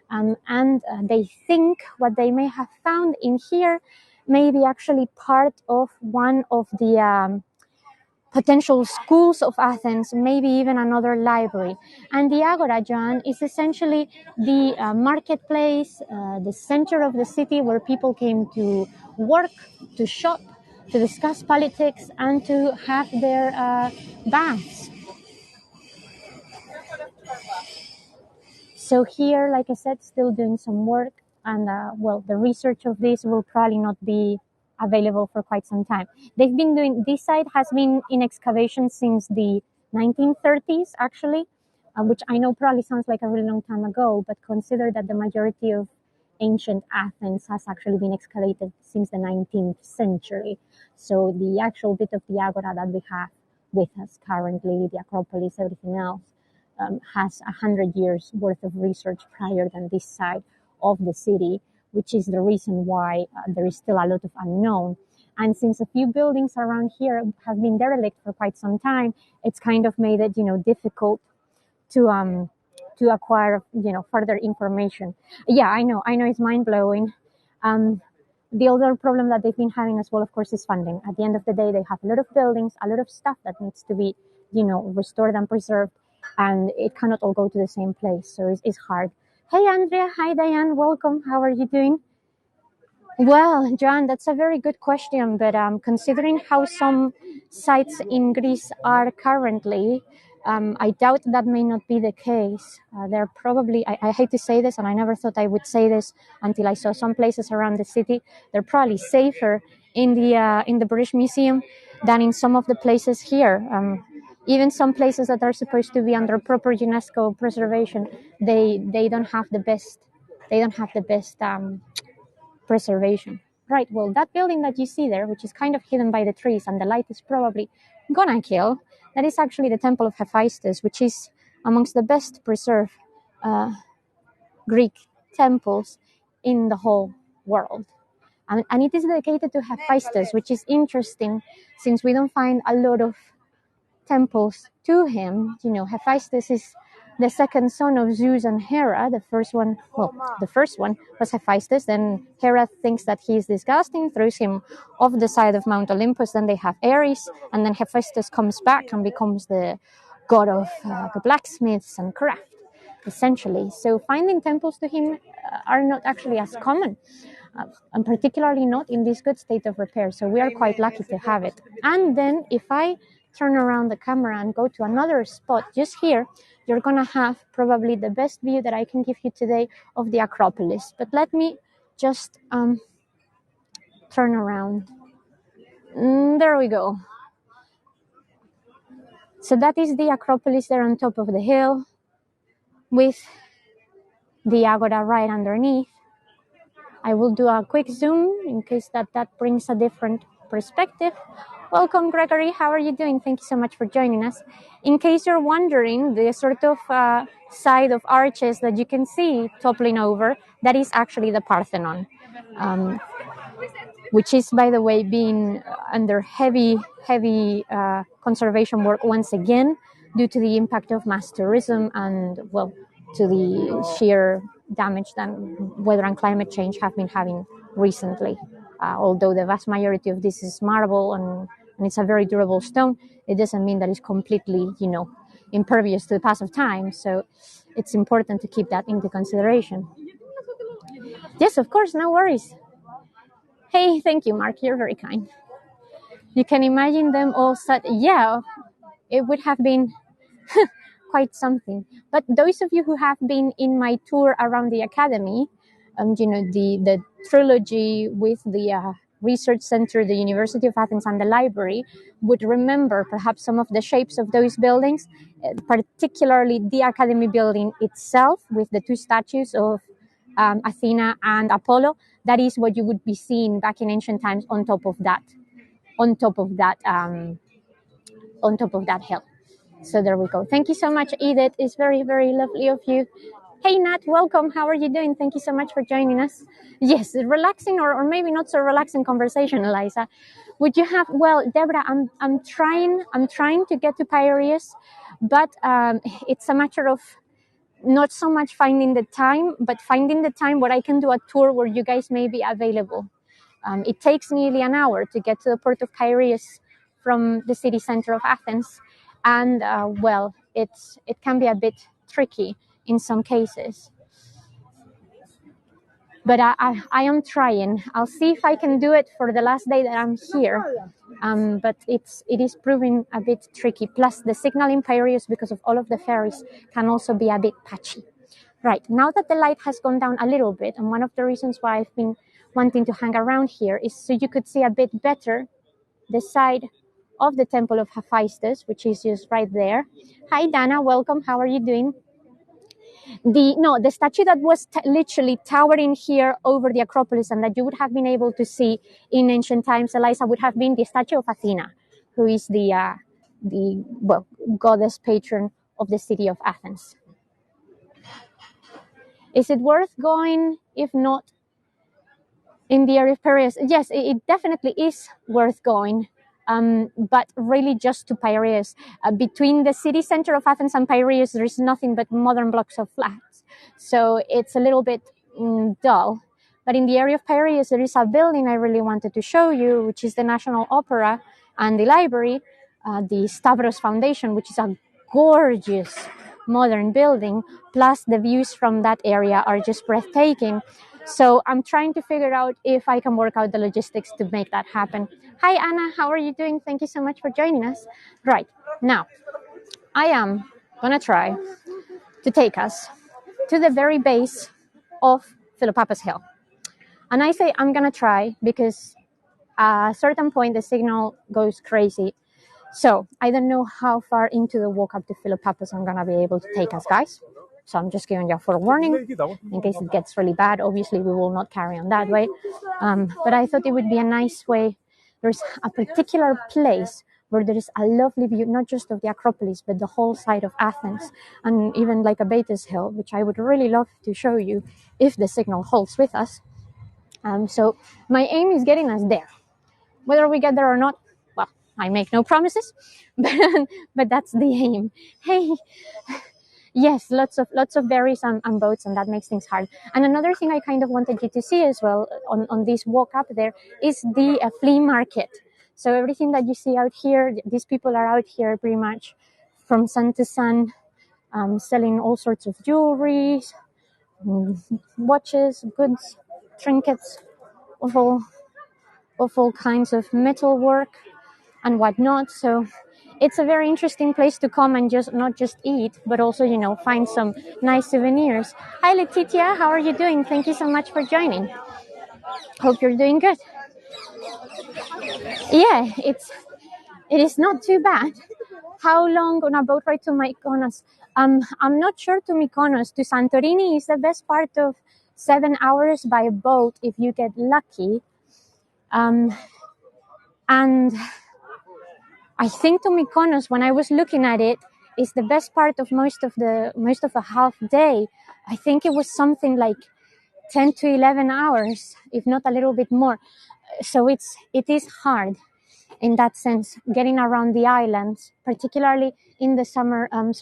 A: And they think what they may have found in here may be actually part of one of the potential schools of Athens, maybe even another library. And the Agora, John, is essentially the marketplace, the center of the city where people came to work, to shop, to discuss politics, and to have their baths. So here, like I said, still doing some work, and the research of this will probably not be available for quite some time. They've been doing, this site has been in excavation since the 1930s, actually, which I know probably sounds like a really long time ago, but consider that the majority of ancient Athens has actually been excavated since the 19th century. So the actual bit of the Agora that we have with us currently, the Acropolis, everything else, has 100 years worth of research prior than this side of the city, which is the reason why there is still a lot of unknown. And since a few buildings around here have been derelict for quite some time, it's kind of made it, difficult to acquire, further information. Yeah, I know it's mind blowing. The other problem that they've been having as well, of course, is funding. At the end of the day, they have a lot of buildings, a lot of stuff that needs to be, restored and preserved, and it cannot all go to the same place. So it's hard. Hey, Andrea. Hi, Diane. Welcome. How are you doing? Well, Joan, that's a very good question. But considering how some sites in Greece are currently, I doubt that may not be the case. They're probably, I hate to say this, and I never thought I would say this until I saw some places around the city. They're probably safer in the British Museum than in some of the places here. Even some places that are supposed to be under proper UNESCO preservation, they don't have the best. They don't have the best preservation. Right. Well, that building that you see there, which is kind of hidden by the trees, and the light is probably gonna kill, that is actually the Temple of Hephaestus, which is amongst the best preserved Greek temples in the whole world. And it is dedicated to Hephaestus, which is interesting since we don't find a lot of temples to him. Hephaestus is the second son of Zeus and Hera. The first one was Hephaestus. Then Hera thinks that he's disgusting, throws him off the side of Mount Olympus. Then they have Ares, and then Hephaestus comes back and becomes the god of the blacksmiths and craft, essentially. So finding temples to him are not actually as common. And particularly not in this good state of repair. So we are quite lucky to have it. And then if I turn around the camera and go to another spot just here, you're going to have probably the best view that I can give you today of the Acropolis. But let me just turn around. There we go. So that is the Acropolis there on top of the hill with the Agora right underneath. I will do a quick zoom in case that brings a different perspective. Welcome, Gregory. How are you doing? Thank you so much for joining us. In case you're wondering, the sort of side of arches that you can see toppling over, that is actually the Parthenon, which is, by the way, being under heavy conservation work once again due to the impact of mass tourism and, well, to the sheer damage that weather and climate change have been having recently. Although the vast majority of this is marble and it's a very durable stone, it doesn't mean that it's completely, impervious to the pass of time. So it's important to keep that into consideration. Yes, of course, no worries. Hey, thank you, Mark. You're very kind. You can imagine them all yeah, it would have been quite something. But those of you who have been in my tour around the academy, the trilogy with the research center, the University of Athens, and the library, would remember perhaps some of the shapes of those buildings, particularly the academy building itself with the two statues of Athena and Apollo. That is what you would be seeing back in ancient times on top of that hill. So there we go. Thank you so much, Edith. It's very, very lovely of you. Hey, Nat, welcome. How are you doing? Thank you so much for joining us. Yes, relaxing or maybe not so relaxing conversation, Eliza. Would you have? Well, Deborah, I'm trying to get to Piraeus, but it's a matter of not so much finding the time, but finding the time where I can do a tour where you guys may be available. It takes nearly an hour to get to the port of Piraeus from the city center of Athens. And, well, it can be a bit tricky in some cases. But I am trying. I'll see if I can do it for the last day that I'm here. But it is proving a bit tricky. Plus, the signal in Piraeus, because of all of the ferries, can also be a bit patchy. Right, now that the light has gone down a little bit, and one of the reasons why I've been wanting to hang around here is so you could see a bit better the side of the Temple of Hephaestus, which is just right there. Hi, Dana, welcome. How are you doing? The statue that was literally towering here over the Acropolis and that you would have been able to see in ancient times, Eliza, would have been the statue of Athena, who is the goddess patron of the city of Athens. Is it worth going? If not, in the area of Piraeus, yes, it definitely is worth going. But really just to Piraeus. Between the city center of Athens and Piraeus, there is nothing but modern blocks of flats. So it's a little bit dull. But in the area of Piraeus, there is a building I really wanted to show you, which is the National Opera and the library, the Stavros Foundation, which is a gorgeous modern building. Plus the views from that area are just breathtaking. So I'm trying to figure out if I can work out the logistics to make that happen. Hi, Anna. How are you doing? Thank you so much for joining us. Right. Now, I am going to try to take us to the very base of Philopappus Hill. And I say I'm going to try because at a certain point the signal goes crazy. So I don't know how far into the walk up to Philopappus I'm going to be able to take us, guys. So I'm just giving you a forewarning in case it gets really bad. Obviously, we will not carry on that way. But I thought it would be a nice way. There's a particular place where there is a lovely view, not just of the Acropolis, but the whole side of Athens, and even like a Betis Hill, which I would really love to show you if the signal holds with us. So my aim is getting us there. Whether we get there or not, well, I make no promises, but that's the aim. Hey. Yes, lots of berries and boats, and that makes things hard. And another thing I kind of wanted you to see as well on this walk up there is the flea market. So everything that you see out here, these people are out here pretty much from sun to sun, selling all sorts of jewelry, watches, goods, trinkets of all kinds of metal work and whatnot. So it's a very interesting place to come and not just eat, but also, find some nice souvenirs. Hi, Letitia. How are you doing? Thank you so much for joining. Hope you're doing good. Yeah, it is not too bad. How long on a boat ride to Mykonos? I'm not sure to Mykonos. To Santorini is the best part of 7 hours by boat if you get lucky. And I think to Mykonos, when I was looking at it, is the best part of most of a half day. I think it was something like 10 to 11 hours, if not a little bit more. So it is hard in that sense, getting around the islands, particularly in the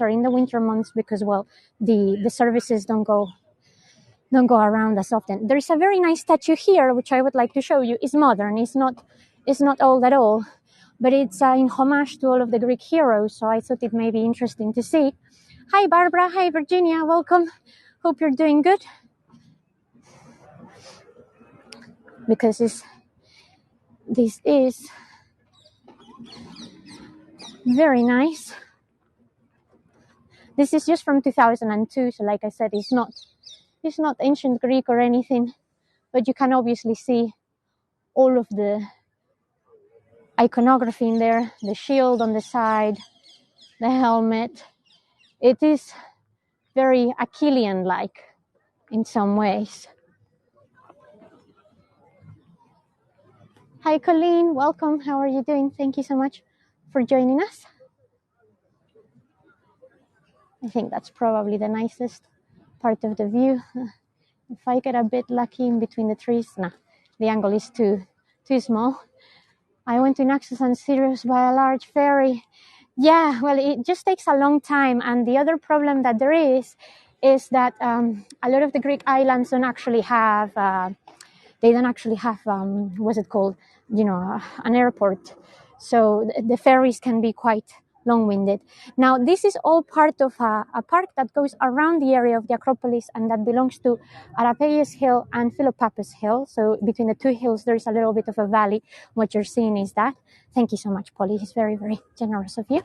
A: in the winter months, because, well, the services don't go around as often. There is a very nice statue here, which I would like to show you. It's modern. It's not old at all, but it's in homage to all of the Greek heroes. So I thought it may be interesting to see. Hi, Barbara. Hi, Virginia. Welcome. Hope you're doing good. Because this is very nice. This is just from 2002. So like I said, it's not ancient Greek or anything, but you can obviously see all of the iconography in there, the shield on the side, the helmet. It is very Achillean-like in some ways. Hi, Colleen. Welcome. How are you doing? Thank you so much for joining us. I think that's probably the nicest part of the view. If I get a bit lucky in between the trees, the angle is too small. I went to Naxos and Sirius by a large ferry. Yeah, well, it just takes a long time. And the other problem that there is that a lot of the Greek islands don't actually have, what's it called? An airport. So the ferries can be quite long-winded. Now, this is all part of a park that goes around the area of the Acropolis and that belongs to Arapiles Hill and Philopappus Hill. So between the two hills, there's a little bit of a valley. What you're seeing is that. Thank you so much, Polly. It's very, very generous of you.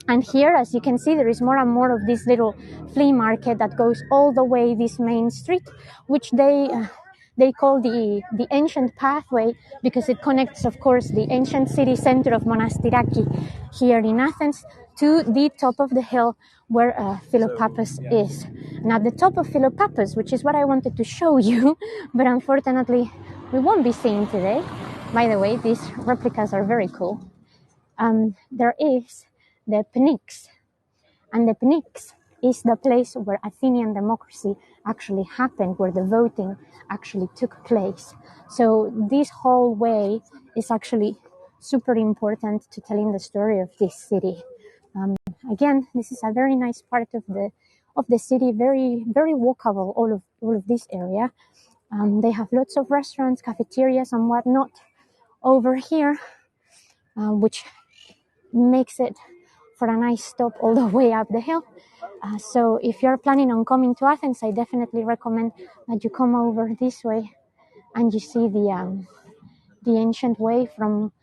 A: And here, as you can see, there is more and more of this little flea market that goes all the way this main street, which they call the ancient pathway because it connects, of course, the ancient city center of Monastiraki here in Athens to the top of the hill where Philopappus is. And at the top of Philopappus, which is what I wanted to show you, but unfortunately we won't be seeing today. By the way, these replicas are very cool. There is the Pnyx, and the Pnyx is the place where Athenian democracy actually happened, where the voting actually took place. So this whole way is actually super important to telling the story of this city. Again, this is a very nice part of the city, very, very walkable, all of this area. They have lots of restaurants, cafeterias, and whatnot over here, which makes it for a nice stop all the way up the hill. So if you're planning on coming to Athens, I definitely recommend that you come over this way and you see the ancient way from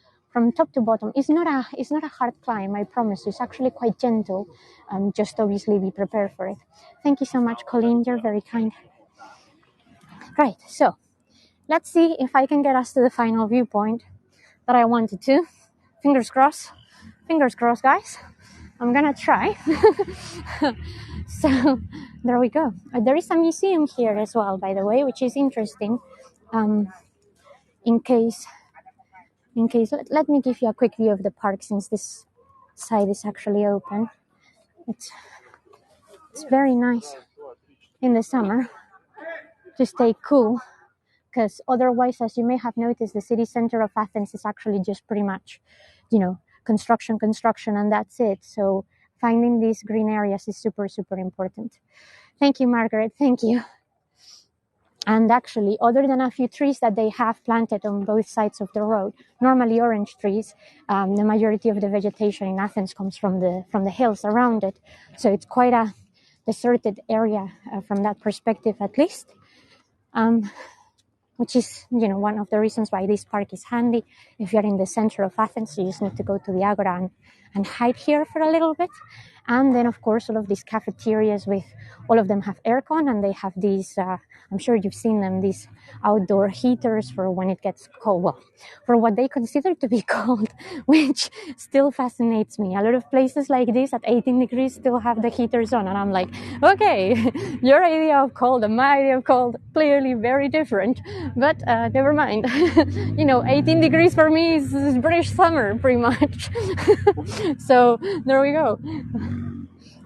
A: top to bottom. It's not a hard climb, I promise you. It's actually quite gentle. Just obviously be prepared for it. Thank you so much, Colleen. You're very kind. Right, so let's see if I can get us to the final viewpoint that I wanted to. Fingers crossed, guys. I'm gonna try. So there we go. There is a museum here as well, by the way, which is interesting. In case, let me give you a quick view of the park since this side is actually open. It's very nice in the summer to stay cool, because otherwise, as you may have noticed, the city center of Athens is actually just pretty much, construction, and that's it. So finding these green areas is super, super important. Thank you, Margaret. Thank you. And actually, other than a few trees that they have planted on both sides of the road, normally orange trees, the majority of the vegetation in Athens comes from the hills around it. So it's quite a deserted area from that perspective, at least. Which is, one of the reasons why this park is handy. If you're in the center of Athens, you just need to go to the Agora and hide here for a little bit. And then, of course, all of these cafeterias with all of them have aircon, and they have these, I'm sure you've seen them, these outdoor heaters for when it gets cold. Well, for what they consider to be cold, which still fascinates me. A lot of places like this at 18 degrees still have the heaters on, and I'm like, okay, your idea of cold and my idea of cold, clearly very different, but never mind. 18 degrees for me is British summer, pretty much. So there we go.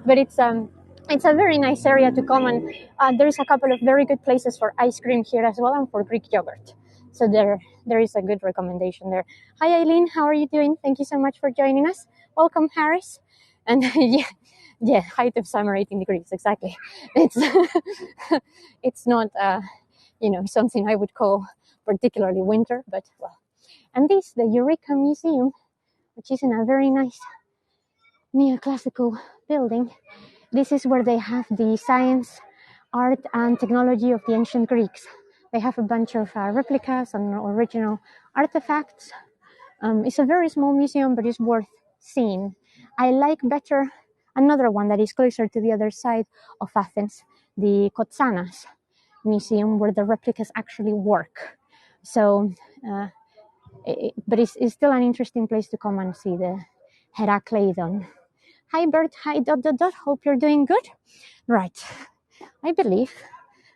A: But it's a very nice area to come, and there's a couple of very good places for ice cream here as well, and for Greek yogurt. So there is a good recommendation there. Hi Eileen, how are you doing? Thank you so much for joining us. Welcome, Harris. And yeah, height of summer, 18 degrees, exactly. It's it's not something I would call particularly winter, but well. And this, the Eureka Museum, which is in a very nice neoclassical building. This is where they have the science, art, and technology of the ancient Greeks. They have a bunch of replicas and original artifacts. It's a very small museum, but it's worth seeing. I like better another one that is closer to the other side of Athens, the Kotsanas Museum, where the replicas actually work. So, but it's still an interesting place to come and see the Herakleidon. Hi Bert, hi ... Hope you're doing good. Right, I believe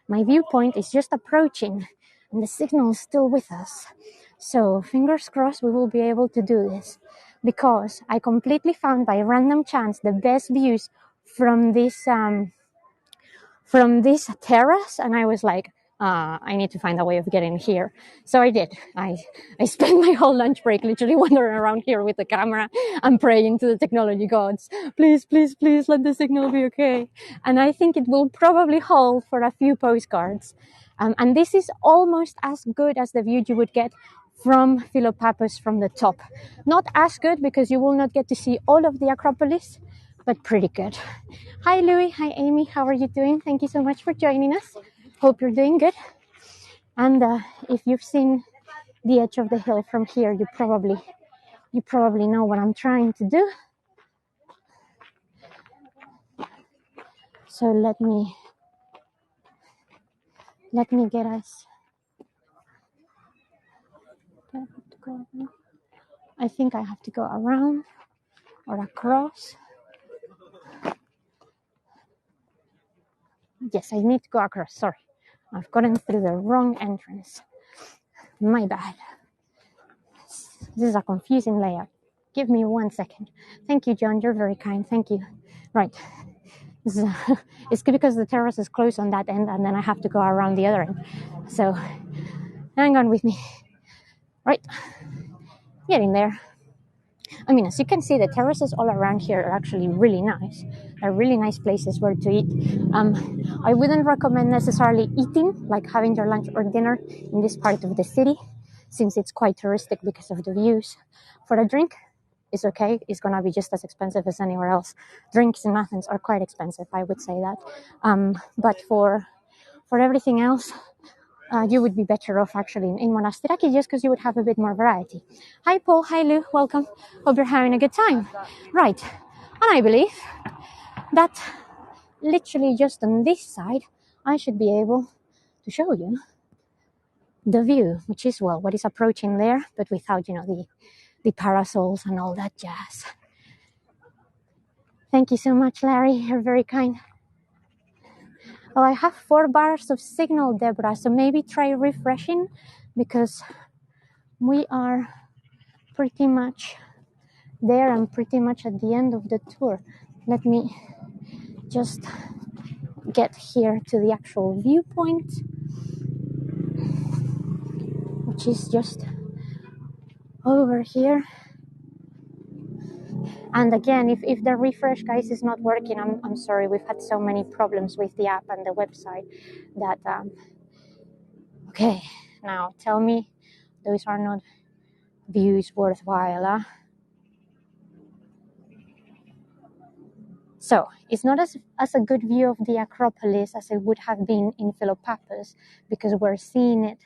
A: my viewpoint is just approaching and the signal is still with us. So fingers crossed we will be able to do this, because I completely found by random chance the best views from this terrace, and I was like, I need to find a way of getting here. So I did. I spent my whole lunch break literally wandering around here with the camera and praying to the technology gods. Please, please, please let the signal be okay. And I think it will probably hold for a few postcards. And this is almost as good as the view you would get from Philopappus from the top. Not as good because you will not get to see all of the Acropolis, but pretty good. Hi Louis, hi Amy, how are you doing? Thank you so much for joining us. Hope you're doing good. And if you've seen the edge of the hill from here, you probably know what I'm trying to do. So let me get us. I think I have to go around or across. Yes, I need to go across. Sorry, I've gotten through the wrong entrance. My bad. This is a confusing layout. Give me 1 second. Thank you, John. You're very kind. Thank you. Right. It's because the terrace is closed on that end, and then I have to go around the other end. So hang on with me. Right. Getting there. I mean, as you can see, the terraces all around here are actually really nice. They're really nice places where to eat. I wouldn't recommend necessarily eating, like having your lunch or dinner in this part of the city, since it's quite touristic because of the views. For a drink, it's okay. It's going to be just as expensive as anywhere else. Drinks in Athens are quite expensive, I would say that. But for everything else, you would be better off actually in Monastiraki, just because you would have a bit more variety. Hi Paul, hi Lou, welcome. Hope you're having a good time. Right, and I believe that literally just on this side, I should be able to show you the view, which is, well, what is approaching there, but without, the parasols and all that jazz. Thank you so much, Larry. You're very kind. Well, I have 4 bars of signal, Deborah, so maybe try refreshing, because we are pretty much there and pretty much at the end of the tour. Let me just get here to the actual viewpoint, which is just over here. And again, if the refresh, guys, is not working, I'm sorry. We've had so many problems with the app and the website that okay, now tell me those are not views worthwhile, huh? So it's not as a good view of the Acropolis as it would have been in Philopappus, because we're seeing it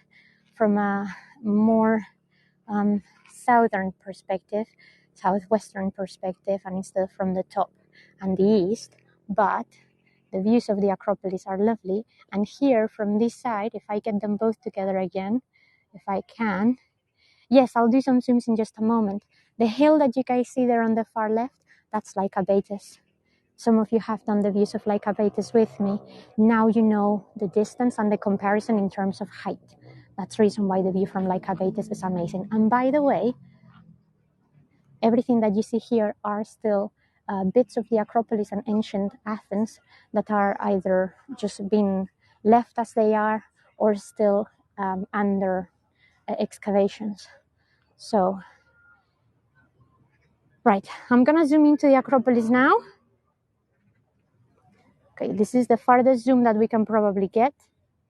A: from a more southern perspective, southwestern perspective, and instead from the top. and the east, but the views of the Acropolis are lovely. And here from this side, if I get them both together again, if I can, yes, I'll do some zooms in just a moment. The hill that you guys see there on the far left, that's Lycabettus. Some of you have done the views of Lycabettus with me. Now you know the distance and the comparison in terms of height. That's the reason why the view from Lycabettus is amazing. And by the way, everything that you see here are still bits of the Acropolis and ancient Athens that are either just being left as they are or still under excavations. So, right, I'm gonna zoom into the Acropolis now. Okay, this is the farthest zoom that we can probably get,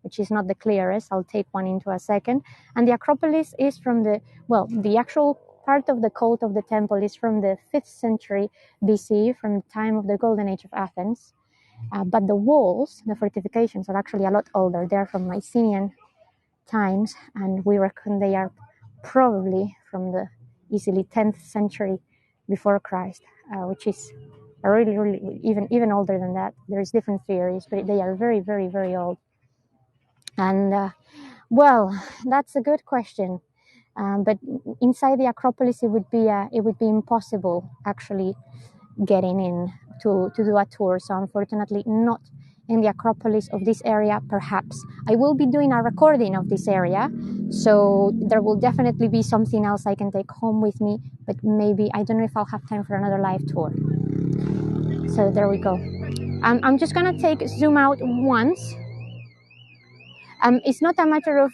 A: which is not the clearest. I'll take one into a second. And the Acropolis is from the actual part of the cult of the temple is from the 5th century BC, from the time of the Golden Age of Athens. But the walls, the fortifications, are actually a lot older. They're from Mycenaean times, and we reckon they are probably from the easily 10th century before Christ, which is really even older than that. There's different theories, but they are very, very, very old. And well, that's a good question. But inside the Acropolis, it would be impossible actually getting in to do a tour. So unfortunately, not in the Acropolis of this area. Perhaps I will be doing a recording of this area, so there will definitely be something else I can take home with me. But maybe I don't know if I'll have time for another live tour. So there we go. I'm just gonna zoom out once. It's not a matter of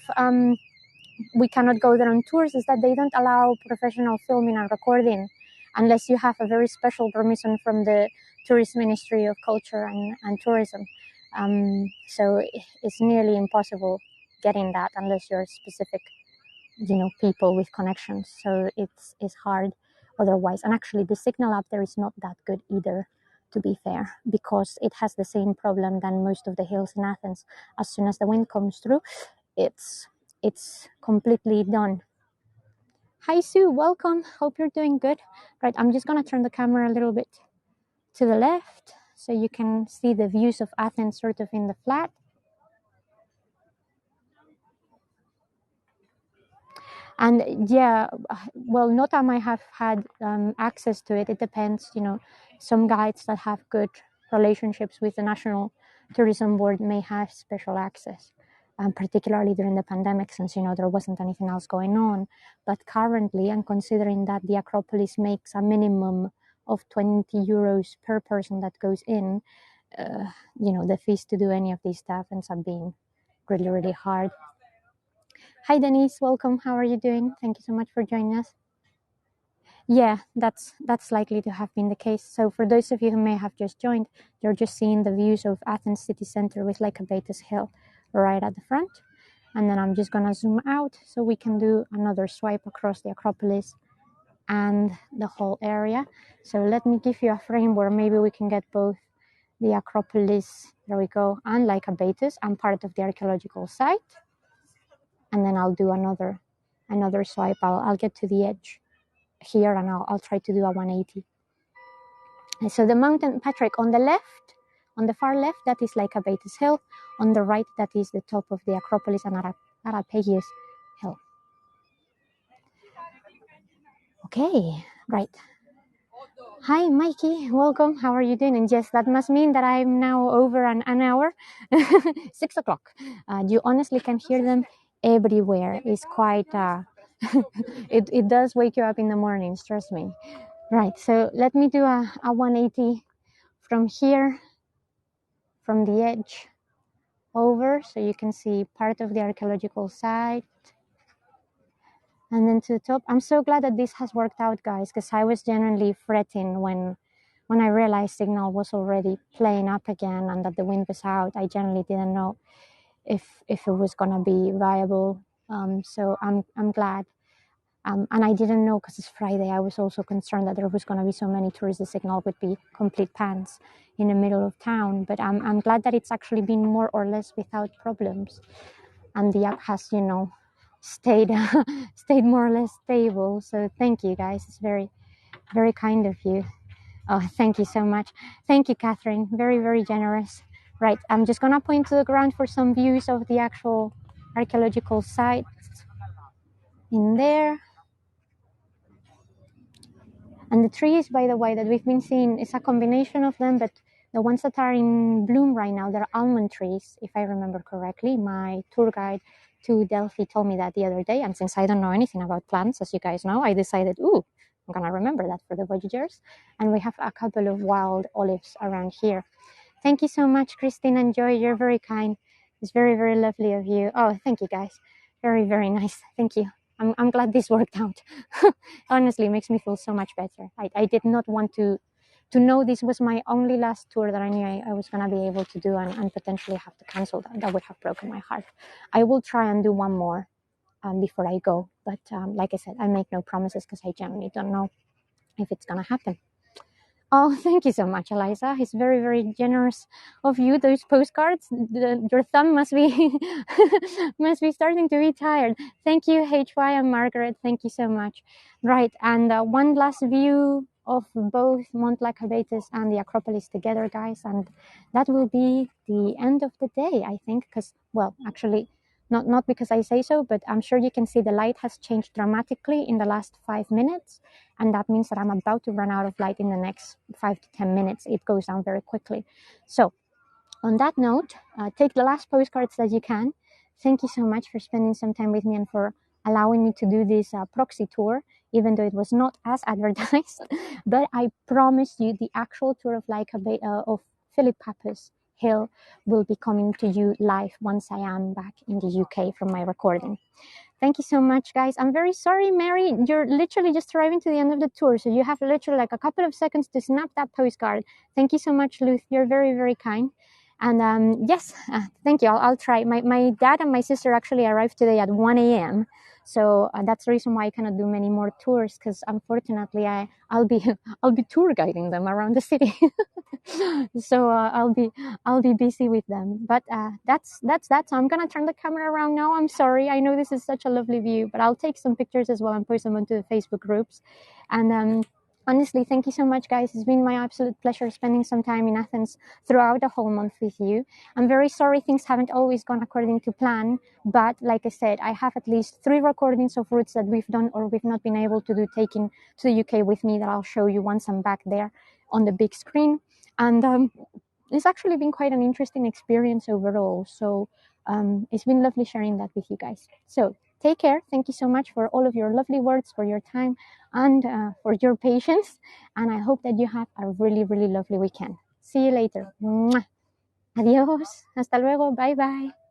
A: we cannot go there on tours, is that they don't allow professional filming and recording unless you have a very special permission from the Tourist Ministry of Culture and Tourism. So it's nearly impossible getting that unless you're specific, people with connections. So it's hard otherwise. And actually the signal up there is not that good either, to be fair, because it has the same problem than most of the hills in Athens. As soon as the wind comes through, it's completely done. Hi Sue, welcome. Hope you're doing good. Right, I'm just gonna turn the camera a little bit to the left so you can see the views of Athens sort of in the flat. And yeah, well, not I might have had access to it. It depends, some guides that have good relationships with the National Tourism Board may have special access. Particularly during the pandemic, since there wasn't anything else going on. But currently, and considering that the Acropolis makes a minimum of 20 euros per person that goes in, the fees to do any of these stuff ends up being really, really hard. Hi Denise, welcome. How are you doing? Thank you so much for joining us. Yeah, that's likely to have been the case. So for those of you who may have just joined, you're just seeing the views of Athens city center with Lycabettus Hill right at the front. And then I'm just gonna zoom out so we can do another swipe across the Acropolis and the whole area. So let me give you a frame where maybe we can get both the Acropolis, there we go, and Lycabettus and part of the archaeological site. And then I'll do another swipe. I'll get to the edge here and I'll try to do a 180. And so the mountain, Patrick, on the left, on the far left, that is Lycabettus Hill. On the right, that is the top of the Acropolis and Arapegius Hill. Okay, right. Hi, Mikey. Welcome. How are you doing? And yes, that must mean that I'm now over an hour. 6 o'clock. You honestly can hear them everywhere. It's quite... it does wake you up in the mornings, trust me. Right, so let me do a 180 from here, from the edge over, so you can see part of the archaeological site. And then to the top. I'm so glad that this has worked out, guys, because I was genuinely fretting when I realized signal was already playing up again and that the wind was out. I genuinely didn't know if it was gonna be viable. So I'm glad. And I didn't know because it's Friday. I was also concerned that there was going to be so many tourists, the signal would be complete pants in the middle of town. But I'm glad that it's actually been more or less without problems. And the app has, stayed more or less stable. So thank you, guys. It's very, very kind of you. Oh, thank you so much. Thank you, Catherine. Very, very generous. Right, I'm just gonna point to the ground for some views of the actual archaeological sites in there. And the trees, by the way, that we've been seeing is a combination of them, but the ones that are in bloom right now, they're almond trees, if I remember correctly. My tour guide to Delphi told me that the other day, and since I don't know anything about plants, as you guys know, I decided, ooh, I'm gonna remember that for the Voyagers. And we have a couple of wild olives around here. Thank you so much, Christine and Joy. You're very kind. It's very, very lovely of you. Oh, thank you, guys. Very, very nice. Thank you. I'm glad this worked out. Honestly, it makes me feel so much better. I did not want to know this was my only last tour that I knew I was going to be able to do and potentially have to cancel that. That would have broken my heart. I will try and do one more before I go. But like I said, I make no promises because I genuinely don't know if it's going to happen. Oh, thank you so much, Eliza. It's very, very generous of you. Those postcards, your thumb must be must be starting to be tired. Thank you, HY and Margaret. Thank you so much. Right, and one last view of both Mont Lycabaetus and the Acropolis together, guys, and that will be the end of the day, I think, because, well, actually, not because I say so, but I'm sure you can see the light has changed dramatically in the last 5 minutes. And that means that I'm about to run out of light in the next 5 to 10 minutes. It goes down very quickly. So on that note, take the last postcards that you can. Thank you so much for spending some time with me and for allowing me to do this proxy tour, even though it was not as advertised. But I promise you the actual tour of Philip Pappas Hill will be coming to you live once I am back in the UK from my recording. Thank you so much, guys. I'm very sorry, Mary. You're literally just arriving to the end of the tour, so you have literally like a couple of seconds to snap that postcard. Thank you so much, Luth. You're very, very kind. And yes, thank you. I'll try. My dad and my sister actually arrived today at 1 a.m. So that's the reason why I cannot do many more tours, because unfortunately I'll be tour guiding them around the city. So I'll be busy with them. But that's that. So I'm gonna turn the camera around now. I'm sorry. I know this is such a lovely view, but I'll take some pictures as well and post them onto the Facebook groups. And honestly, thank you so much, guys. It's been my absolute pleasure spending some time in Athens throughout the whole month with you. I'm very sorry things haven't always gone according to plan, but like I said, I have at least 3 recordings of routes that we've done or we've not been able to do taking to the UK with me that I'll show you once I'm back there on the big screen. And it's actually been quite an interesting experience overall. So it's been lovely sharing that with you guys. So take care. Thank you so much for all of your lovely words, for your time, and for your patience. And I hope that you have a really, really lovely weekend. See you later. Mwah. Adios. Hasta luego. Bye bye.